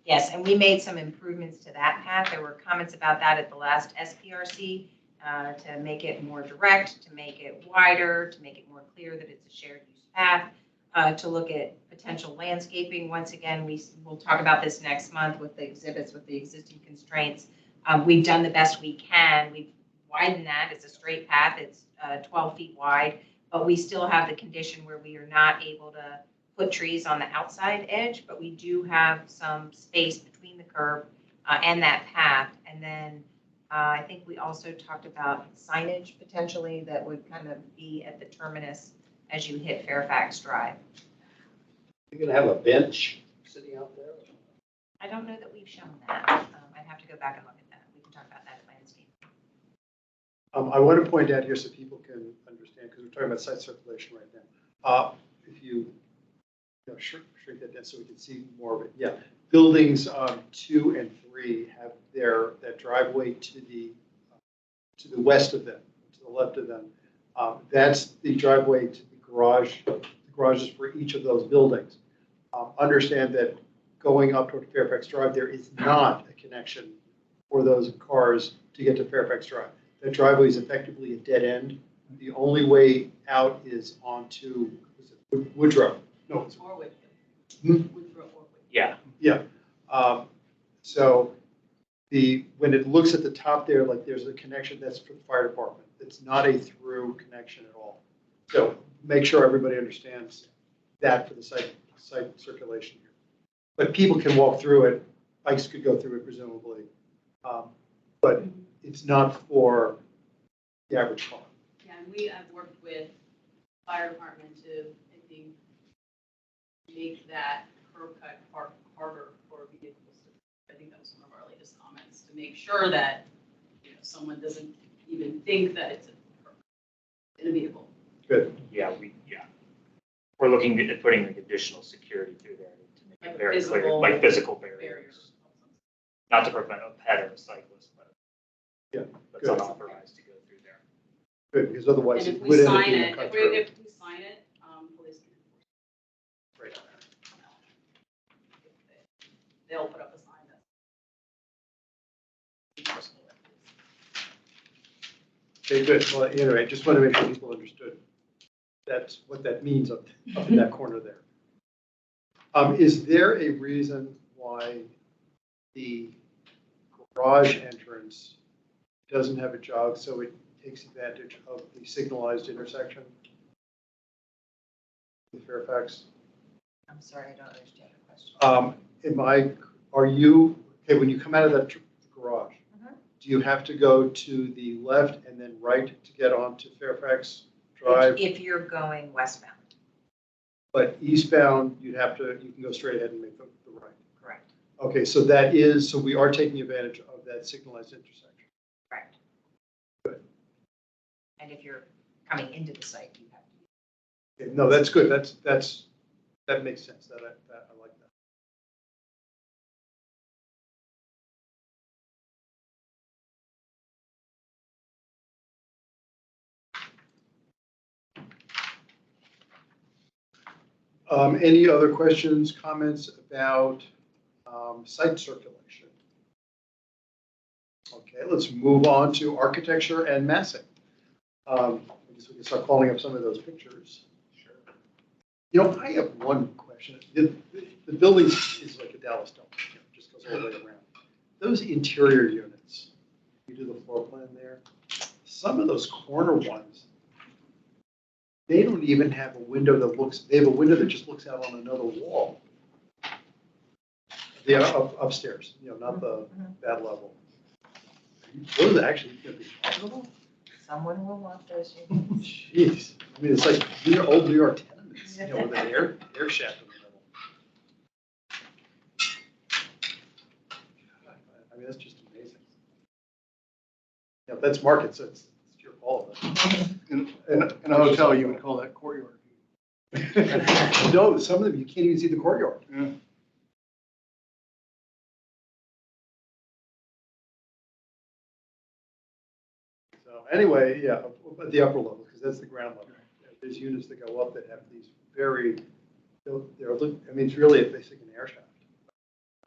Yes, and we made some improvements to that path. There were comments about that at the last SPRC to make it more direct, to make it wider, to make it more clear that it's a shared use path, to look at potential landscaping. Once again, we'll talk about this next month with the exhibits, with the existing constraints. We've done the best we can. We've widened that. It's a straight path. It's 12 feet wide, but we still have the condition where we are not able to put trees on the outside edge, but we do have some space between the curb and that path. And then I think we also talked about signage potentially that would kind of be at the terminus as you hit Fairfax Drive. You're going to have a bench sitting out there? I don't know that we've shown that. I'd have to go back and look at that. We can talk about that at landscape. I want to point out here so people can understand, because we're talking about site circulation right now. If you shrink that down so we can see more of it. Yeah, buildings 2 and 3 have that driveway to the west of them, to the left of them. That's the driveway to the garage. The garages for each of those buildings. Understand that going up toward Fairfax Drive, there is not a connection for those cars to get to Fairfax Drive. That driveway is effectively a dead end. The only way out is onto, is it Woodrow? No, it's Or with, Hmm? Woodrow or with. Yeah, So when it looks at the top there, like there's a connection, that's for the fire department. It's not a through connection at all. So make sure everybody understands that for the site circulation here. But people can walk through it, bikes could go through it presumably. But it's not for the average car. Yeah, and we have worked with fire department to, I think, make that curb cut harder for vehicles. I think that was one of our latest comments, to make sure that, someone doesn't even think that it's in a vehicle. Good. yeah. We're looking at putting like additional security through there to make Like it very clear, physical like physical barriers. Barriers. Not to prevent a pet or a cyclist, but Yeah, that's good. unauthorized to go through there. Good, because otherwise And it if we would end up sign being a it, cut if through. we sign it, police can enforce Right. it. They'll put up a sign that's enforceable. Okay, good. Well, anyway, just want to make sure people understood that's what that means up in that corner there. Is there a reason why the garage entrance doesn't have a jog so it takes advantage of the signalized intersection with Fairfax? I'm sorry, I don't understand your question. Okay, when you come out of that garage, Mhm. do you have to go to the left and then right to get onto Fairfax Drive? If you're going westbound, But eastbound, you can go straight ahead and make the right. correct, Okay, so we are taking advantage of that signalized intersection. correct. Good. And if you're coming into the site, you have to. Okay, no, that's good. That makes sense. I like that. Any other questions, comments about site circulation? Okay, let's move on to architecture and massing. I guess we can start calling up some of those pictures. Sure. I have one question. The building is like a Dallas Dome, just goes all the way around. Those interior units, you do the floor plan there, some of those corner ones, they don't even have a window they have a window that just looks out on another wall. Yeah, upstairs, not that level. Those are actually going to be profitable? Someone will want those. Jeez, I mean, it's like old New York tenements, with an air shaft in the middle. I mean, that's just amazing. That's market, so it's your call. In a hotel, you would call that courtyard. No, some of them, you can't even see the courtyard. Yeah. So anyway, yeah, at the upper level, because that's the ground level. There's units that go up that have these it's really basically an air shaft.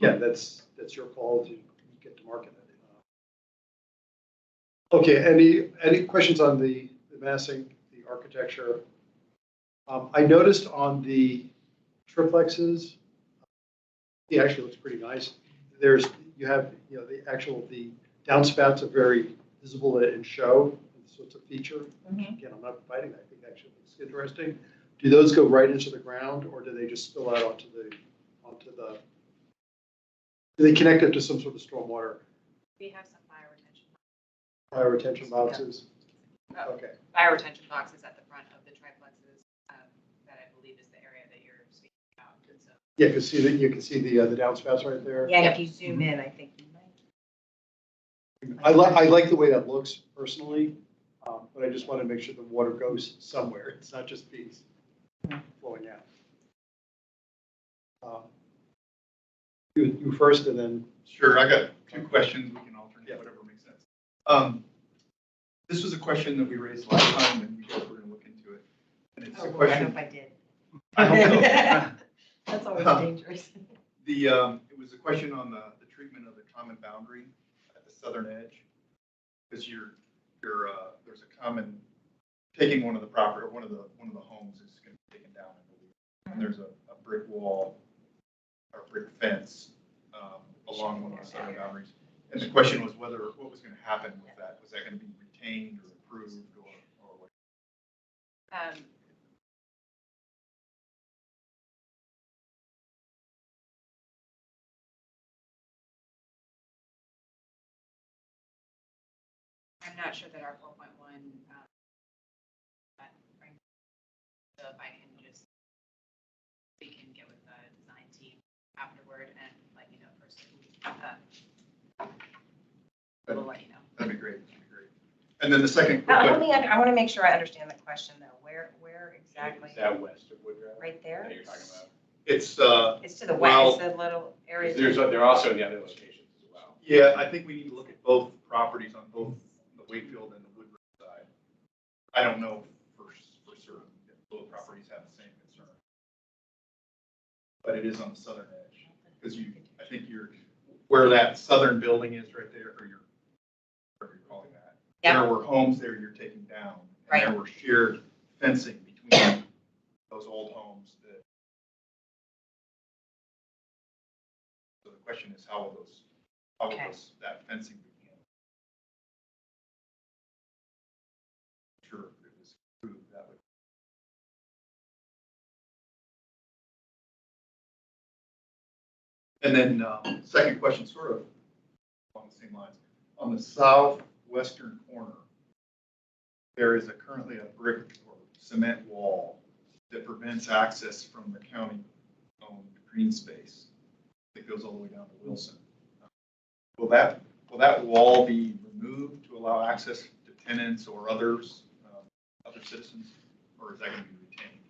Yeah, that's your call to get to market it. Okay, any questions on the massing, the architecture? I noticed on the triplexes, it actually looks pretty nice. You have the downspouts are very visible and show, so it's a feature. Again, I'm not fighting that. I think actually looks interesting. Do those go right into the ground, or do they just spill out onto the? Do they connect it to some sort of stormwater? We have some fire retention. Boxes? Oh, Okay. Fire retention boxes at the front of the triplexes, that I believe is the area that you're speaking about. And so, Yeah, you can see the downspouts right there. yeah, and if you zoom in, I think you might. I like the way that looks personally, but I just want to make sure the water goes somewhere. It's not just bees flowing out. You first, and then. Sure, I got two questions. We can alternate, whatever makes sense. This was a question that we raised last time, and you guys were going to look into it. And it's a I question. hope I did. I hope so. That's always dangerous. It was a question on the treatment of the common boundary at the southern edge. Because there's a common, taking one of the property, or one of the homes is going to be taken down, I believe. And there's a brick wall or brick fence along one of the southern boundaries. And the question was what was going to happen with that? Was that going to be retained or improved or what? I'm not sure that our 4.1, so if I can just, we can get with the design team afterward and let you know first. We'll let you know. That'd be great. And then the second. I want to make sure I understand the question though. Where exactly? Is that west of Woodrow? Right there? That you're talking about? It's to the west, the little area. They're also in the other locations as well. yeah, I think we need to look at both properties on both the Wakefield and the Woodruff side. I don't know for certain if both properties have the same concern. But it is on the southern edge, because I think where that southern building is right there, or whatever you're calling that. Yep. There were homes there you're taking down. And Right. there were shared fencing between those old homes that. So the question is, how will that fencing be handled? Sure, if it was approved, that would. And then second question, sort of along the same lines. On the southwestern corner, there is currently a brick or cement wall that prevents access from the county-owned green space that goes all the way down to Wilson. Will that wall be removed to allow access to tenants or others, other citizens, or is that going to be retained?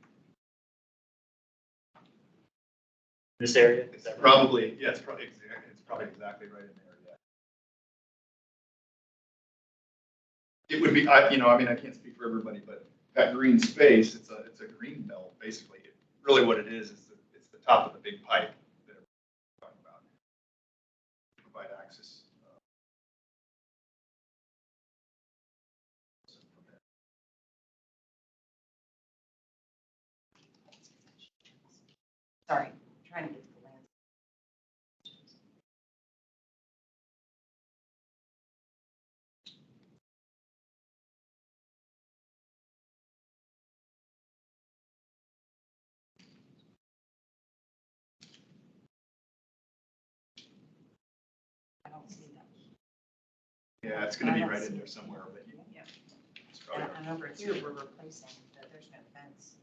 This area? Is It's that right? probably, yeah, it's probably exactly right in there, yeah. It would be, I can't speak for everybody, but that green space, it's a green belt, basically. Really what it is it's the top of the big pipe that we're talking about. To provide access. Sorry, trying to get to the land. I don't see that. Yeah, it's going to be right in there somewhere, but Yeah. it's probably. And over here, we're replacing, there's no fence.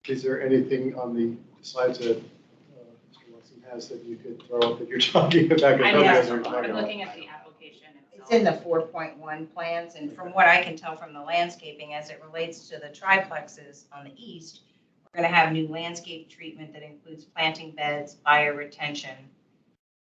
Is there anything on the slides that Mr. Wilson has that you could throw up that you're talking about? I know. I'm looking at the application itself. It's in the 4.1 plans, and from what I can tell from the landscaping, as it relates to the triplexes on the east, we're going to have new landscape treatment that includes planting beds, fire retention.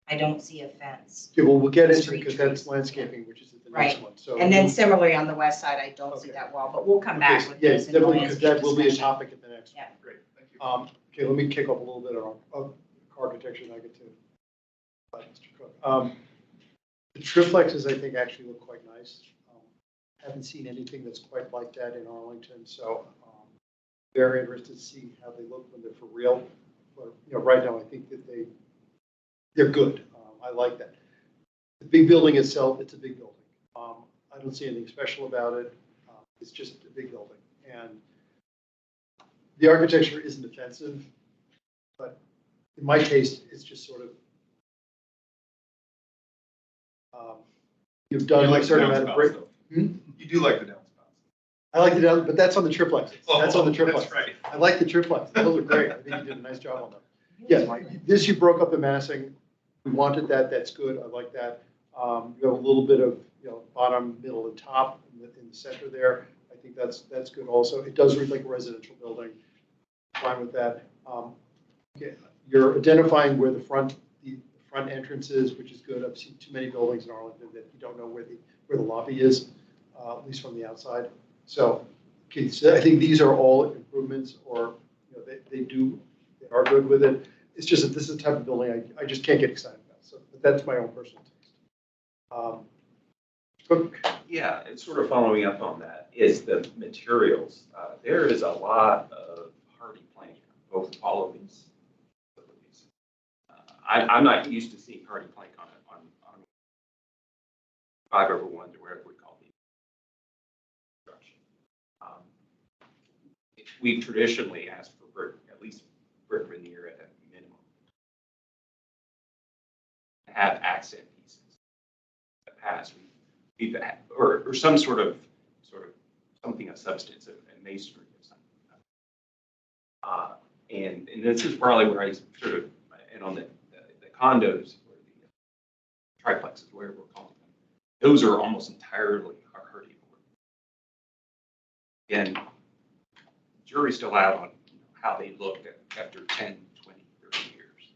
I don't see a fence. Yeah, well, we'll get into it Street because that's trees. landscaping, which is the Right. next one. So And then similarly on the west side, I don't see Okay. that wall, but we'll come back with Yeah, this. in the definitely, because that landscape will be a discussion. topic at the next one. Yeah. Great, thank you. Okay, let me kick off a little bit of architecture and I get to Mr. Cook. The triplexes, I think, actually look quite nice. Haven't seen anything that's quite like that in Arlington, so very interested to see how they look when they're for real. But right now, I think that they're good. I like that. The big building itself, it's a big building. I don't see anything special about it. It's just a big building, and the architecture isn't offensive, but in my taste, it's just sort of, you've done a certain amount of brick. You do like the downspouts. I like the down, but that's on the triplexes. That's on the triplex. That's right. I like the triplex. Those are great. I think you did a nice job on them. Yeah, this you broke up the massing. We wanted that. That's good. I like that. You have a little bit of, bottom, middle, and top in the center there. I think that's good also. It does read like a residential building. Fine with that. Okay. You're identifying where the front entrance is, which is good. I've seen too many buildings in Arlington that you don't know where the lobby is, at least from the outside. So, okay, so I think these are all improvements, or they are good with it. It's just that this is the type of building I just can't get excited about. So but that's my own personal taste. Cook, Yeah, it's sort of following up on that is the materials. There is a lot of hardy plank, both all of these facilities. I'm not used to seeing hardy plank on I've ever wondered where we call these construction. We've traditionally asked for brick, at least brick veneer at a minimum. Have accent pieces. In the past, we've had, or some sort of something of substance of masonry or something. And this is probably where I sort of, and on the condos or the triplexes, whatever we're calling them, those are almost entirely hardy board. Again, jury's still out on how they looked after 10, 20, 30 years.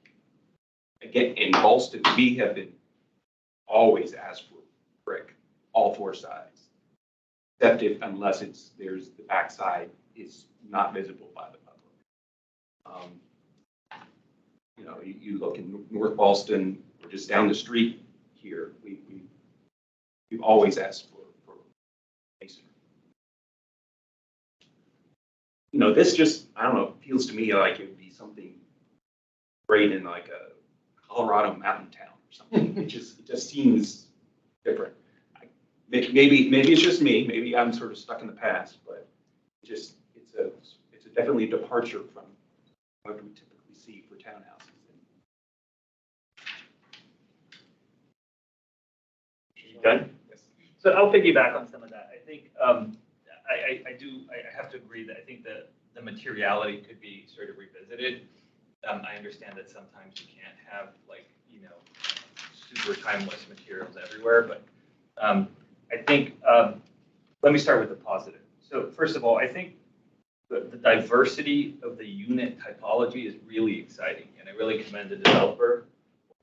Again, in Boston, we have been always asked for brick, all four sides. Except if, unless there's the backside is not visible by the public. You know, you look in North Boston or just down the street here, we've always asked for masonry. You know, this just, I don't know, feels to me like it would be something great in like a Colorado mountain town or something. It just seems different. Maybe it's just me. Maybe I'm sort of stuck in the past, but it's definitely a departure from what we typically see for townhouses. You done? Yes. So I'll piggyback on some of that. I think I have to agree that I think that the materiality could be sort of revisited. I understand that sometimes you can't have like, you know, super timeless materials everywhere, but I think, let me start with the positive. So first of all, I think the diversity of the unit typology is really exciting. And I really commend the developer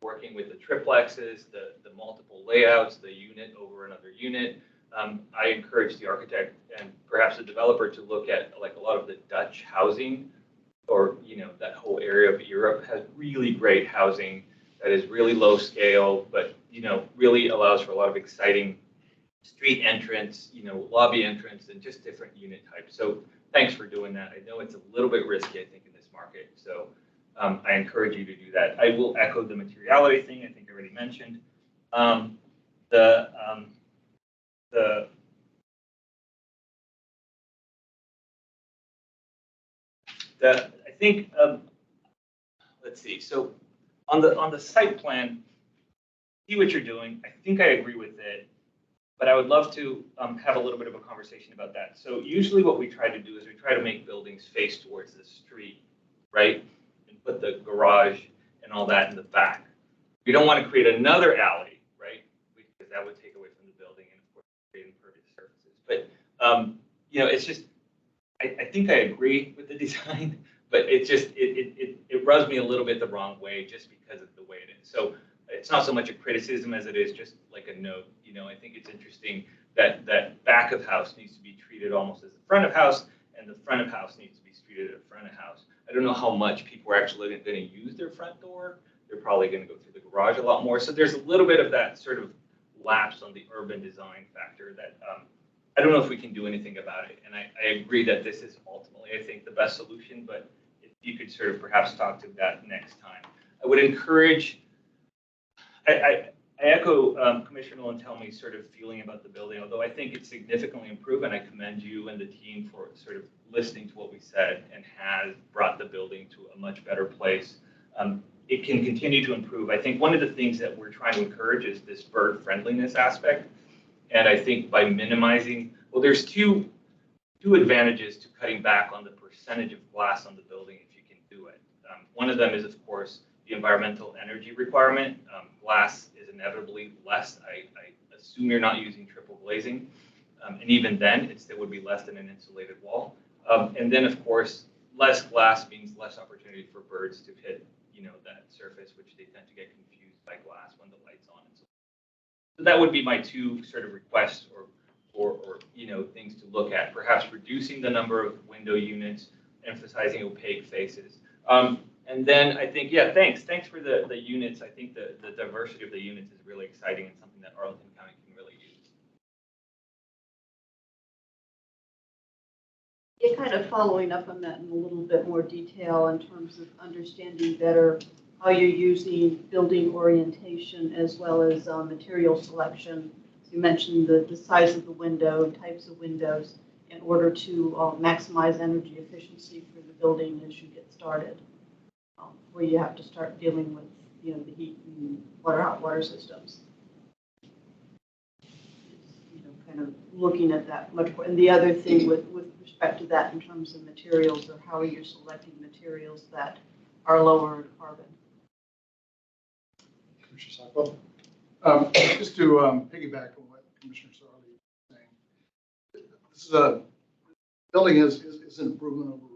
working with the triplexes, the multiple layouts, the unit over another unit. I encourage the architect and perhaps the developer to look at like a lot of the Dutch housing, or, you know, that whole area of Europe has really great housing that is really low scale, but, you know, really allows for a lot of exciting street entrance, you know, lobby entrance, and just different unit types. So thanks for doing that. I know it's a little bit risky, I think, in this market. So I encourage you to do that. I will echo the materiality thing I think I already mentioned. I think, let's see. So on the site plan, see what you're doing. I think I agree with it, but I would love to have a little bit of a conversation about that. So usually what we try to do is we try to make buildings face towards the street, right? And put the garage and all that in the back. We don't want to create another alley, right? Because that would take away from the building and of course create impervious surfaces. But you know, it's just, I think I agree with the design, but it just, it rubs me a little bit the wrong way just because of the way it is. So it's not so much a criticism as it is just like a note. You know, I think it's interesting that that back of house needs to be treated almost as the front of house, and the front of house needs to be treated as the front of house. I don't know how much people are actually going to use their front door. They're probably going to go through the garage a lot more. So there's a little bit of that sort of lapse on the urban design factor that I don't know if we can do anything about it. And I agree that this is ultimately, I think, the best solution, but if you could sort of perhaps talk to that next time. I would encourage, I echo Commissioner Lantelmi's sort of feeling about the building, although I think it's significantly improved, and I commend you and the team for sort of listening to what we said and has brought the building to a much better place. It can continue to improve. I think one of the things that we're trying to encourage is this bird friendliness aspect. And I think by minimizing, well, there's two advantages to cutting back on the percentage of glass on the building if you can do it. One of them is, of course, the environmental energy requirement. Glass is inevitably less. I assume you're not using triple glazing. And even then, it still would be less than an insulated wall. And then, of course, less glass means less opportunity for birds to hit, you know, that surface, which they tend to get confused by glass when the light's on. And so that would be my two sort of requests or you know, things to look at. Perhaps reducing the number of window units, emphasizing opaque faces. And then I think, yeah, thanks for the units. I think the diversity of the units is really exciting and something that Arlington County can really use. Yeah, kind of following up on that in a little bit more detail in terms of understanding better how you're using building orientation as well as material selection. You mentioned the size of the window, types of windows, in order to maximize energy efficiency for the building as you get started, where you have to start dealing with, you know, the heat and hot water systems. You know, kind of looking at that much more. And the other thing with respect to that in terms of materials, or how you're selecting materials that are lower in carbon. Commissioner Sacco? Just to piggyback on what Commissioner Sarli was saying, this is a building is an improvement over,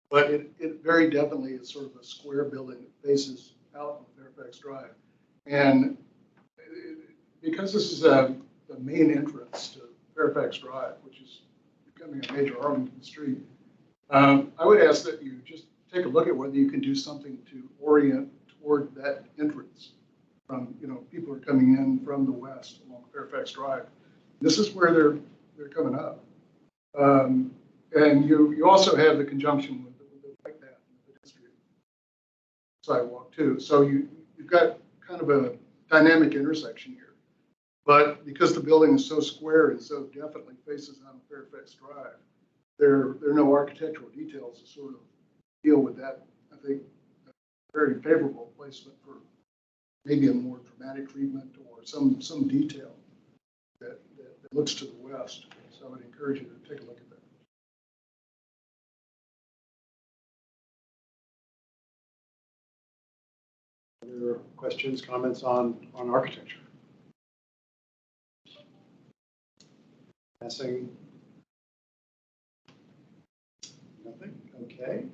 but it very definitely is sort of a square building that faces out on Fairfax Drive, and because this is the main entrance to Fairfax Drive, which is becoming a major Arlington street, I would ask that you just take a look at whether you can do something to orient toward that entrance. From, you know, people are coming in from the west along Fairfax Drive. This is where they're coming up, and you also have the conjunction with the bike path and the pedestrian sidewalk too. So you've got kind of a dynamic intersection here. But because the building is so square and so definitely faces on Fairfax Drive, there are no architectural details to sort of deal with that. I think a very favorable placement for maybe a more dramatic treatment or some detail that looks to the west. So I would encourage you to take a look at that. Other questions, comments on architecture? Passing? Nothing? Okay.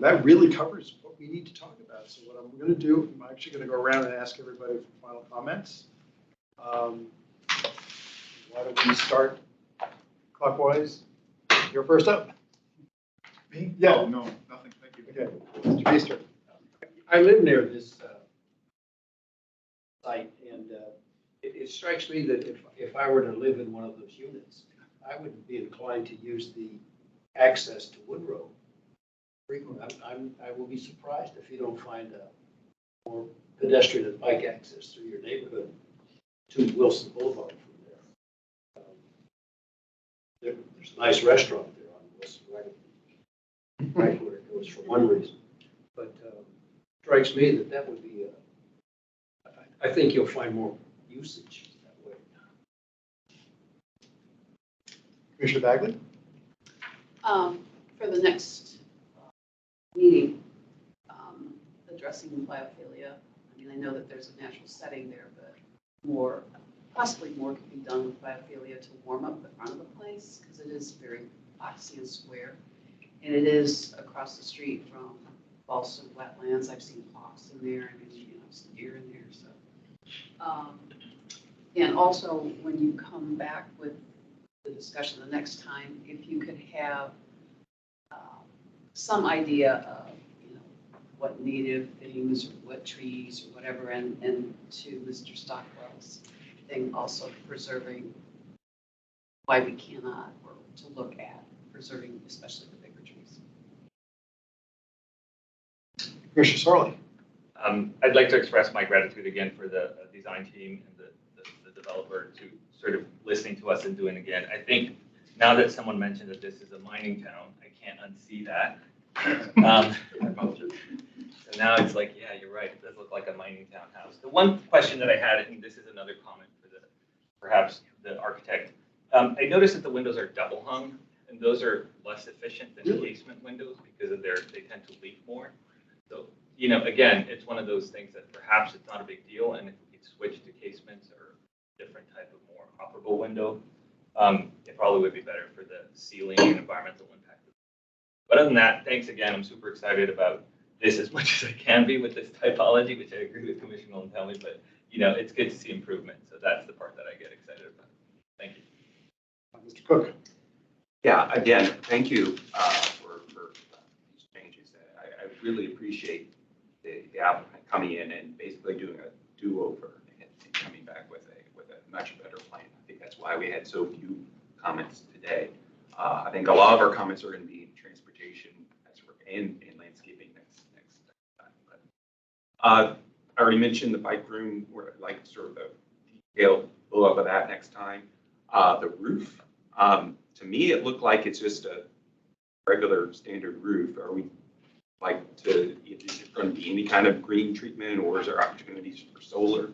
That really covers what we need to talk about. So what I'm going to do, I'm actually going to go around and ask everybody for final comments. Why don't we start clockwise? You're first up. Me? Yeah. Oh, no, nothing, thank you. Okay, Mr. Feaster. I live near this site, and it strikes me that if I were to live in one of those units, I would be inclined to use the access to Woodrow frequently. I will be surprised if you don't find a more pedestrian and bike access through your neighborhood to Wilson Boulevard from there. There's a nice restaurant there on Wilson, right where it goes for one reason. But strikes me that would be, I think you'll find more usage that way. Commissioner Bagley? For the next meeting, addressing biophilia, I mean, I know that there's a natural setting there, but possibly more could be done with biophilia to warm up the front of the place, because it is very boxy and square. And it is across the street from balsam wetlands. I've seen hawks in there, and some deer in there, so. And also, when you come back with the discussion the next time, if you could have some idea of, what native things or what trees or whatever, and to Mr. Stockwell's thing, also preserving why we cannot, or to look at preserving especially the bigger trees. Commissioner Sarli? I'd like to express my gratitude again for the design team and the developer to sort of listening to us and doing it again. I think now that someone mentioned that this is a mining town, I can't unsee that. So now it's like, yeah, you're right. It does look like a mining town house. The one question that I had, and this is another comment for perhaps the architect. I noticed that the windows are double hung, and those are less efficient than casement windows because of they tend to leak more. So, again, it's one of those things that perhaps it's not a big deal, and if we could switch to casements or different type of more operable window, it probably would be better for the ceiling and environmental impact. But other than that, thanks again. I'm super excited about this as much as I can be with this typology, which I agree with Commissioner Montgomery, but it's good to see improvement. So that's the part that I get excited about. Thank you. Mr. Cook. Yeah, again, thank you for these changes. I really appreciate the applicant coming in and basically doing a do-over and coming back with a much better plan. I think that's why we had so few comments today. I think a lot of our comments are going to be in transportation and landscaping next time. But, I already mentioned the bike room, where I'd like sort of the detailed blow up of that next time. The roof, to me, it looked like it's just a regular standard roof. Are we like to, is it going to be any kind of green treatment, or is there opportunities for solar?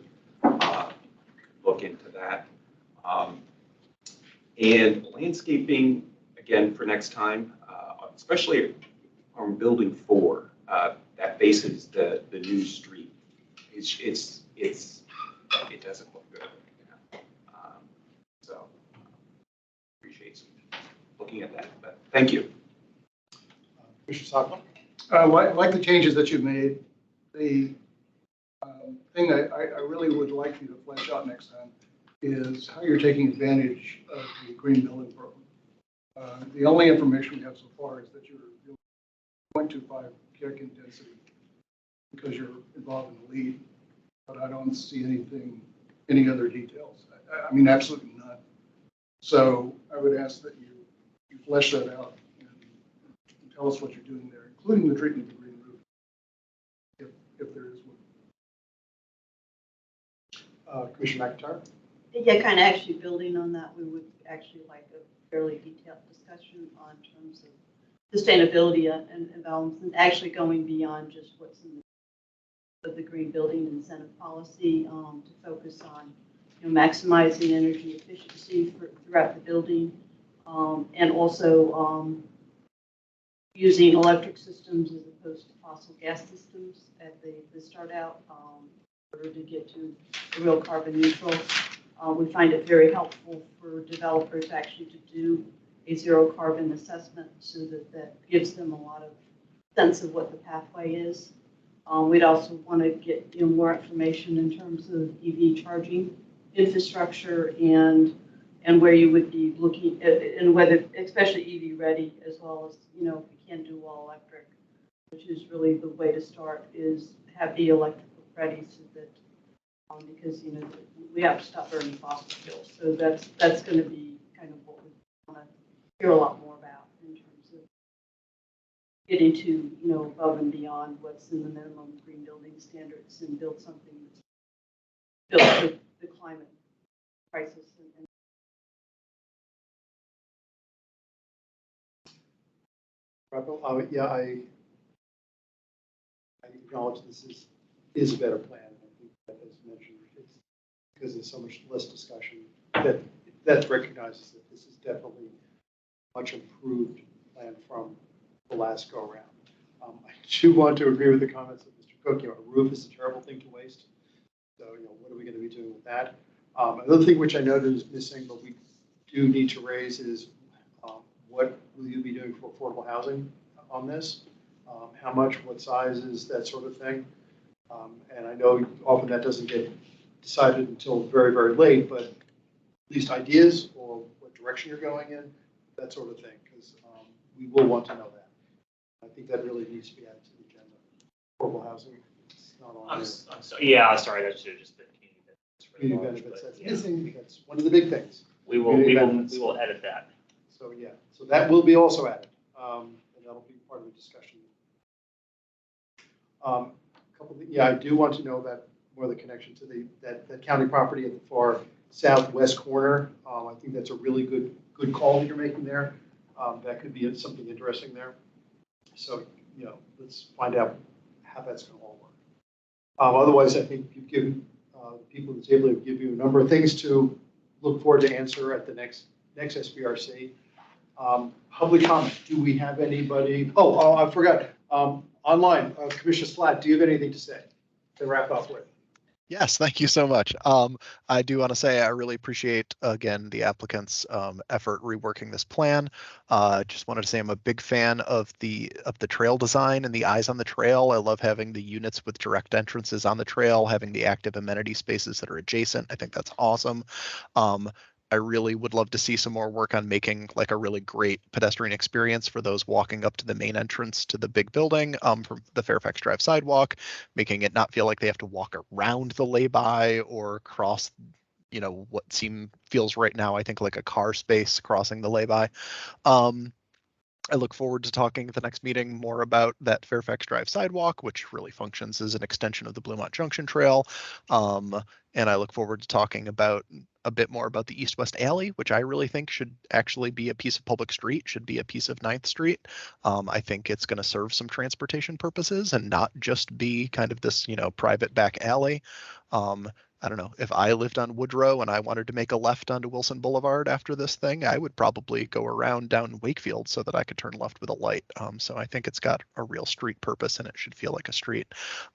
Look into that. And landscaping, again, for next time, especially on building 4, that faces the new street. It doesn't look good right now. So appreciate looking at that, but thank you. Commissioner Sokolow? I like the changes that you've made. The thing that I really would like you to flesh out next time is how you're taking advantage of the green building program. The only information we have so far is that you're 0.25 kick in density because you're involved in the lead, but I don't see any other details. I mean, absolutely none. So I would ask that you flesh that out and tell us what you're doing there, including the treatment of the green roof, if there is one. Commissioner McIntyre? Yeah, kind of actually building on that, we would actually like a fairly detailed discussion on terms of sustainability and balance, and actually going beyond just what's in the green building incentive policy to focus on maximizing energy efficiency throughout the building, and also using electric systems as opposed to fossil gas systems at the start out in order to get to a real carbon neutral. We find it very helpful for developers actually to do a zero carbon assessment so that gives them a lot of sense of what the pathway is. We'd also want to get more information in terms of EV charging infrastructure and where you would be looking at, and whether, especially EV ready, as well as, if you can do all electric, which is really the way to start, is have the electrical ready so that, because, we have to stop burning fossil fuels. So that's going to be kind of what we want to hear a lot more about in terms of getting to, above and beyond what's in the minimum green building standards and build something that's built with the climate crisis. Yeah, I acknowledge this is a better plan. I think that, as mentioned, it's because there's so much less discussion that recognizes that this is definitely a much improved plan from the last go around. I do want to agree with the comments of Mr. Cook. A roof is a terrible thing to waste. So, what are we going to be doing with that? Another thing which I noted is missing, but we do need to raise is what will you be doing for affordable housing on this? How much, what sizes, that sort of thing. And I know often that doesn't get decided until very, very late, but at least ideas or what direction you're going in, that sort of thing, because we will want to know that. I think that really needs to be added to the agenda. Affordable housing, it's not on there. I'm sorry. Yeah, sorry, that should have just been Community benefits, that's missing. That's one of the big things. We will edit that. So yeah, so that will be also added, and that'll be part of the discussion. I do want to know that more the connection to that county property at the far southwest corner. I think that's a really good call that you're making there. That could be something interesting there. So let's find out how that's going to all work. Otherwise, I think you've given people at the table have given you a number of things to look forward to answer at the next SBRC. Public comment. Do we have anybody? Oh, I forgot. Online, Commissioner Slatt, do you have anything to say to wrap up with? Yes, thank you so much. I do want to say I really appreciate, again, the applicant's effort reworking this plan. Just wanted to say I'm a big fan of the trail design and the eyes on the trail. I love having the units with direct entrances on the trail, having the active amenity spaces that are adjacent. I think that's awesome. I really would love to see some more work on making like a really great pedestrian experience for those walking up to the main entrance to the big building from the Fairfax Drive sidewalk, making it not feel like they have to walk around the lay-by or cross, what feels right now, I think like a car space crossing the lay-by. I look forward to talking at the next meeting more about that Fairfax Drive sidewalk, which really functions as an extension of the Bluemont Junction Trail. And I look forward to talking about a bit more about the East-West Alley, which I really think should actually be a piece of public street, should be a piece of 9th Street. I think it's going to serve some transportation purposes and not just be kind of this, private back alley. I don't know, if I lived on Woodrow and I wanted to make a left onto Wilson Boulevard after this thing, I would probably go around down Wakefield so that I could turn left with a light. So I think it's got a real street purpose and it should feel like a street.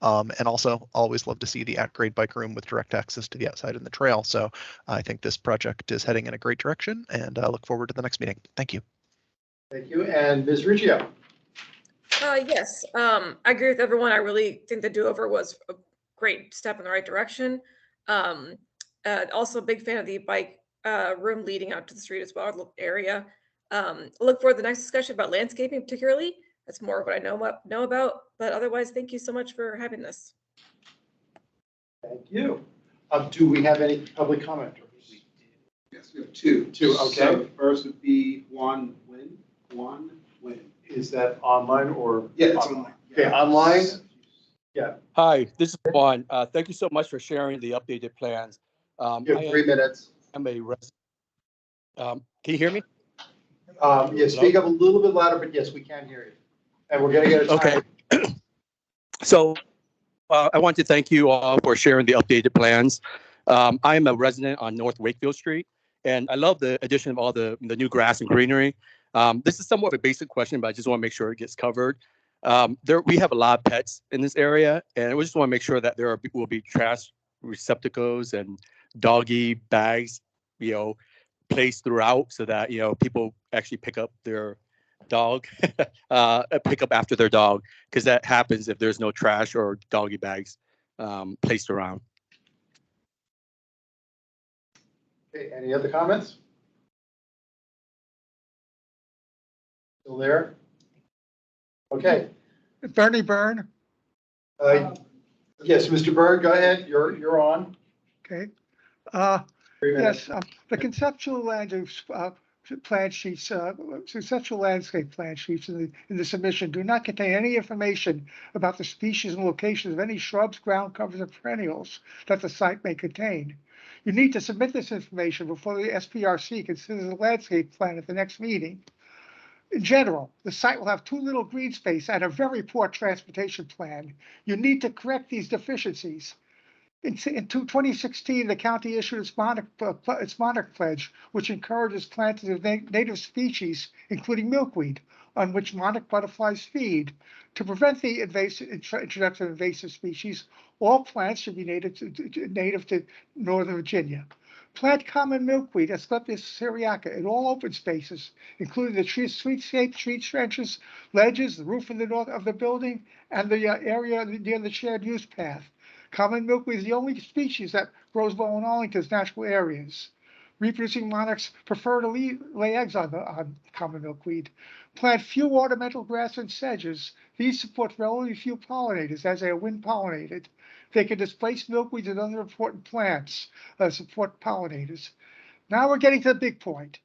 And also always love to see the at-grade bike room with direct access to the outside and the trail. So I think this project is heading in a great direction and I look forward to the next meeting. Thank you. Thank you. And Ms. Riccio? Yes, I agree with everyone. I really think the do-over was a great step in the right direction. Also a big fan of the bike room leading out to the street as well, area. Look forward to the next discussion about landscaping particularly. That's more of what I know about, but otherwise, thank you so much for having this. Thank you. Do we have any public commenters? Yes, we have two. Okay. So the first would be Juan Nguyen. Is that online or? Yeah, it's online. Okay, online? Yeah. Hi, this is Juan. Thank you so much for sharing the updated plans. You have 3 minutes. I'm a resident. Can you hear me? Yeah, speak up a little bit louder, but yes, we can hear you. And we're gonna get a time. Okay. So I want to thank you all for sharing the updated plans. I am a resident on North Wakefield Street, and I love the addition of all the new grass and greenery. This is somewhat of a basic question, but I just want to make sure it gets covered. We have a lot of pets in this area, and we just want to make sure that there will be trash receptacles and doggy bags, placed throughout so that, people actually pick up their dog, pick up after their dog, because that happens if there's no trash or doggy bags placed around. Okay, any other comments? Still there? Okay. Bernie Byrne. Yes, Mr. Byrne, go ahead. You're on. Okay. 3 minutes. Yes, the conceptual land plan sheets, conceptual landscape plan sheets in the submission do not contain any information about the species and locations of any shrubs, ground covers, and perennials that the site may contain. You need to submit this information before the SPRC considers a landscape plan at the next meeting. In general, the site will have too little green space and a very poor transportation plan. You need to correct these deficiencies. In 2016, the county issued its monarch pledge, which encourages planting of native species, including milkweed, on which monarch butterflies feed. To prevent the introduction of invasive species, all plants should be native to Northern Virginia. Plant common milkweed, Asclepias syriaca, in all open spaces, including the streetscape, tree trenches, ledges, the roof in the north of the building, and the area near the shared use path. Common milkweed is the only species that grows well in Arlington's natural areas. Reproducing monarchs prefer to lay eggs on common milkweed. Plant few ornamental grass and sedges. These support relatively few pollinators, as they are wind pollinated. They can displace milkweeds and other important plants support pollinators. Now we're getting to the big point.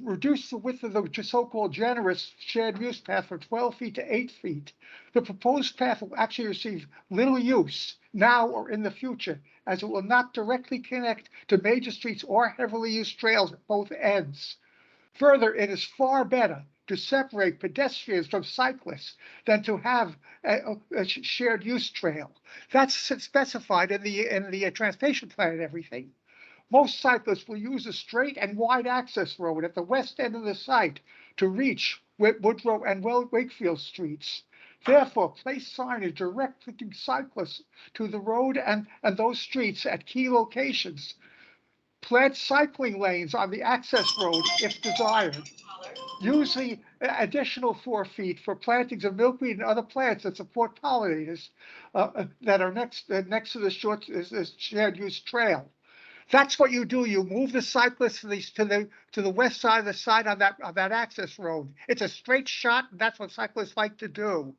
Reduce the width of the so-called generous shared use path from 12 feet to 8 feet. The proposed path will actually receive little use now or in the future, as it will not directly connect to major streets or heavily used trails at both ends. Further, it is far better to separate pedestrians from cyclists than to have a shared use trail. That's specified in the transportation plan and everything. Most cyclists will use a straight and wide access road at the west end of the site to reach Woodrow and Wakefield streets. Therefore, place signage directing cyclists to the road and those streets at key locations. Plant cycling lanes on the access road if desired. Use the additional 4 feet for plantings of milkweed and other plants that support pollinators that are next to the shared use trail. That's what you do. You move the cyclists to the west side of the side on that access road. It's a straight shot, and that's what cyclists like to do.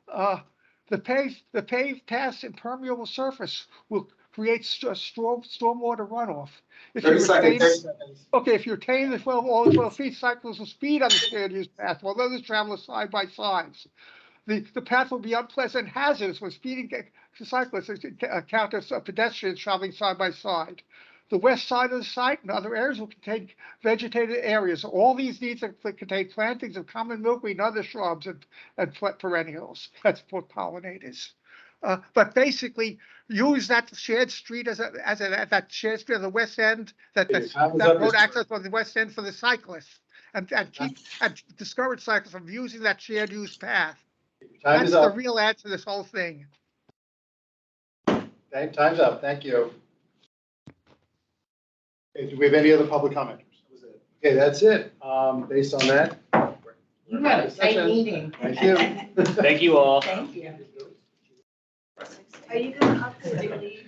The paved paths impermeable surface will create stormwater runoff. If you 30 seconds, retain, 30 seconds. okay, if you retain all the 12 feet, cyclists will speed on the shared use path while others travel side by sides. The path will be unpleasant and hazardous when speeding cyclists encounter pedestrians traveling side by side. The west side of the site and other areas will contain vegetated areas. All these needs contain plantings of common milkweed and other shrubs and perennials. That's for pollinators. But basically, use that shared street that shared street on the west end, that road access on the west end for the cyclists, and discourage cyclists from using that shared use path. That's the real answer to this whole thing. Okay, time's up. Thank you. Okay, do we have any other public commenters? Okay, that's it. Based on that. You had a tight meeting. Thank you. Thank you all. Thank you. Are you going to update the lead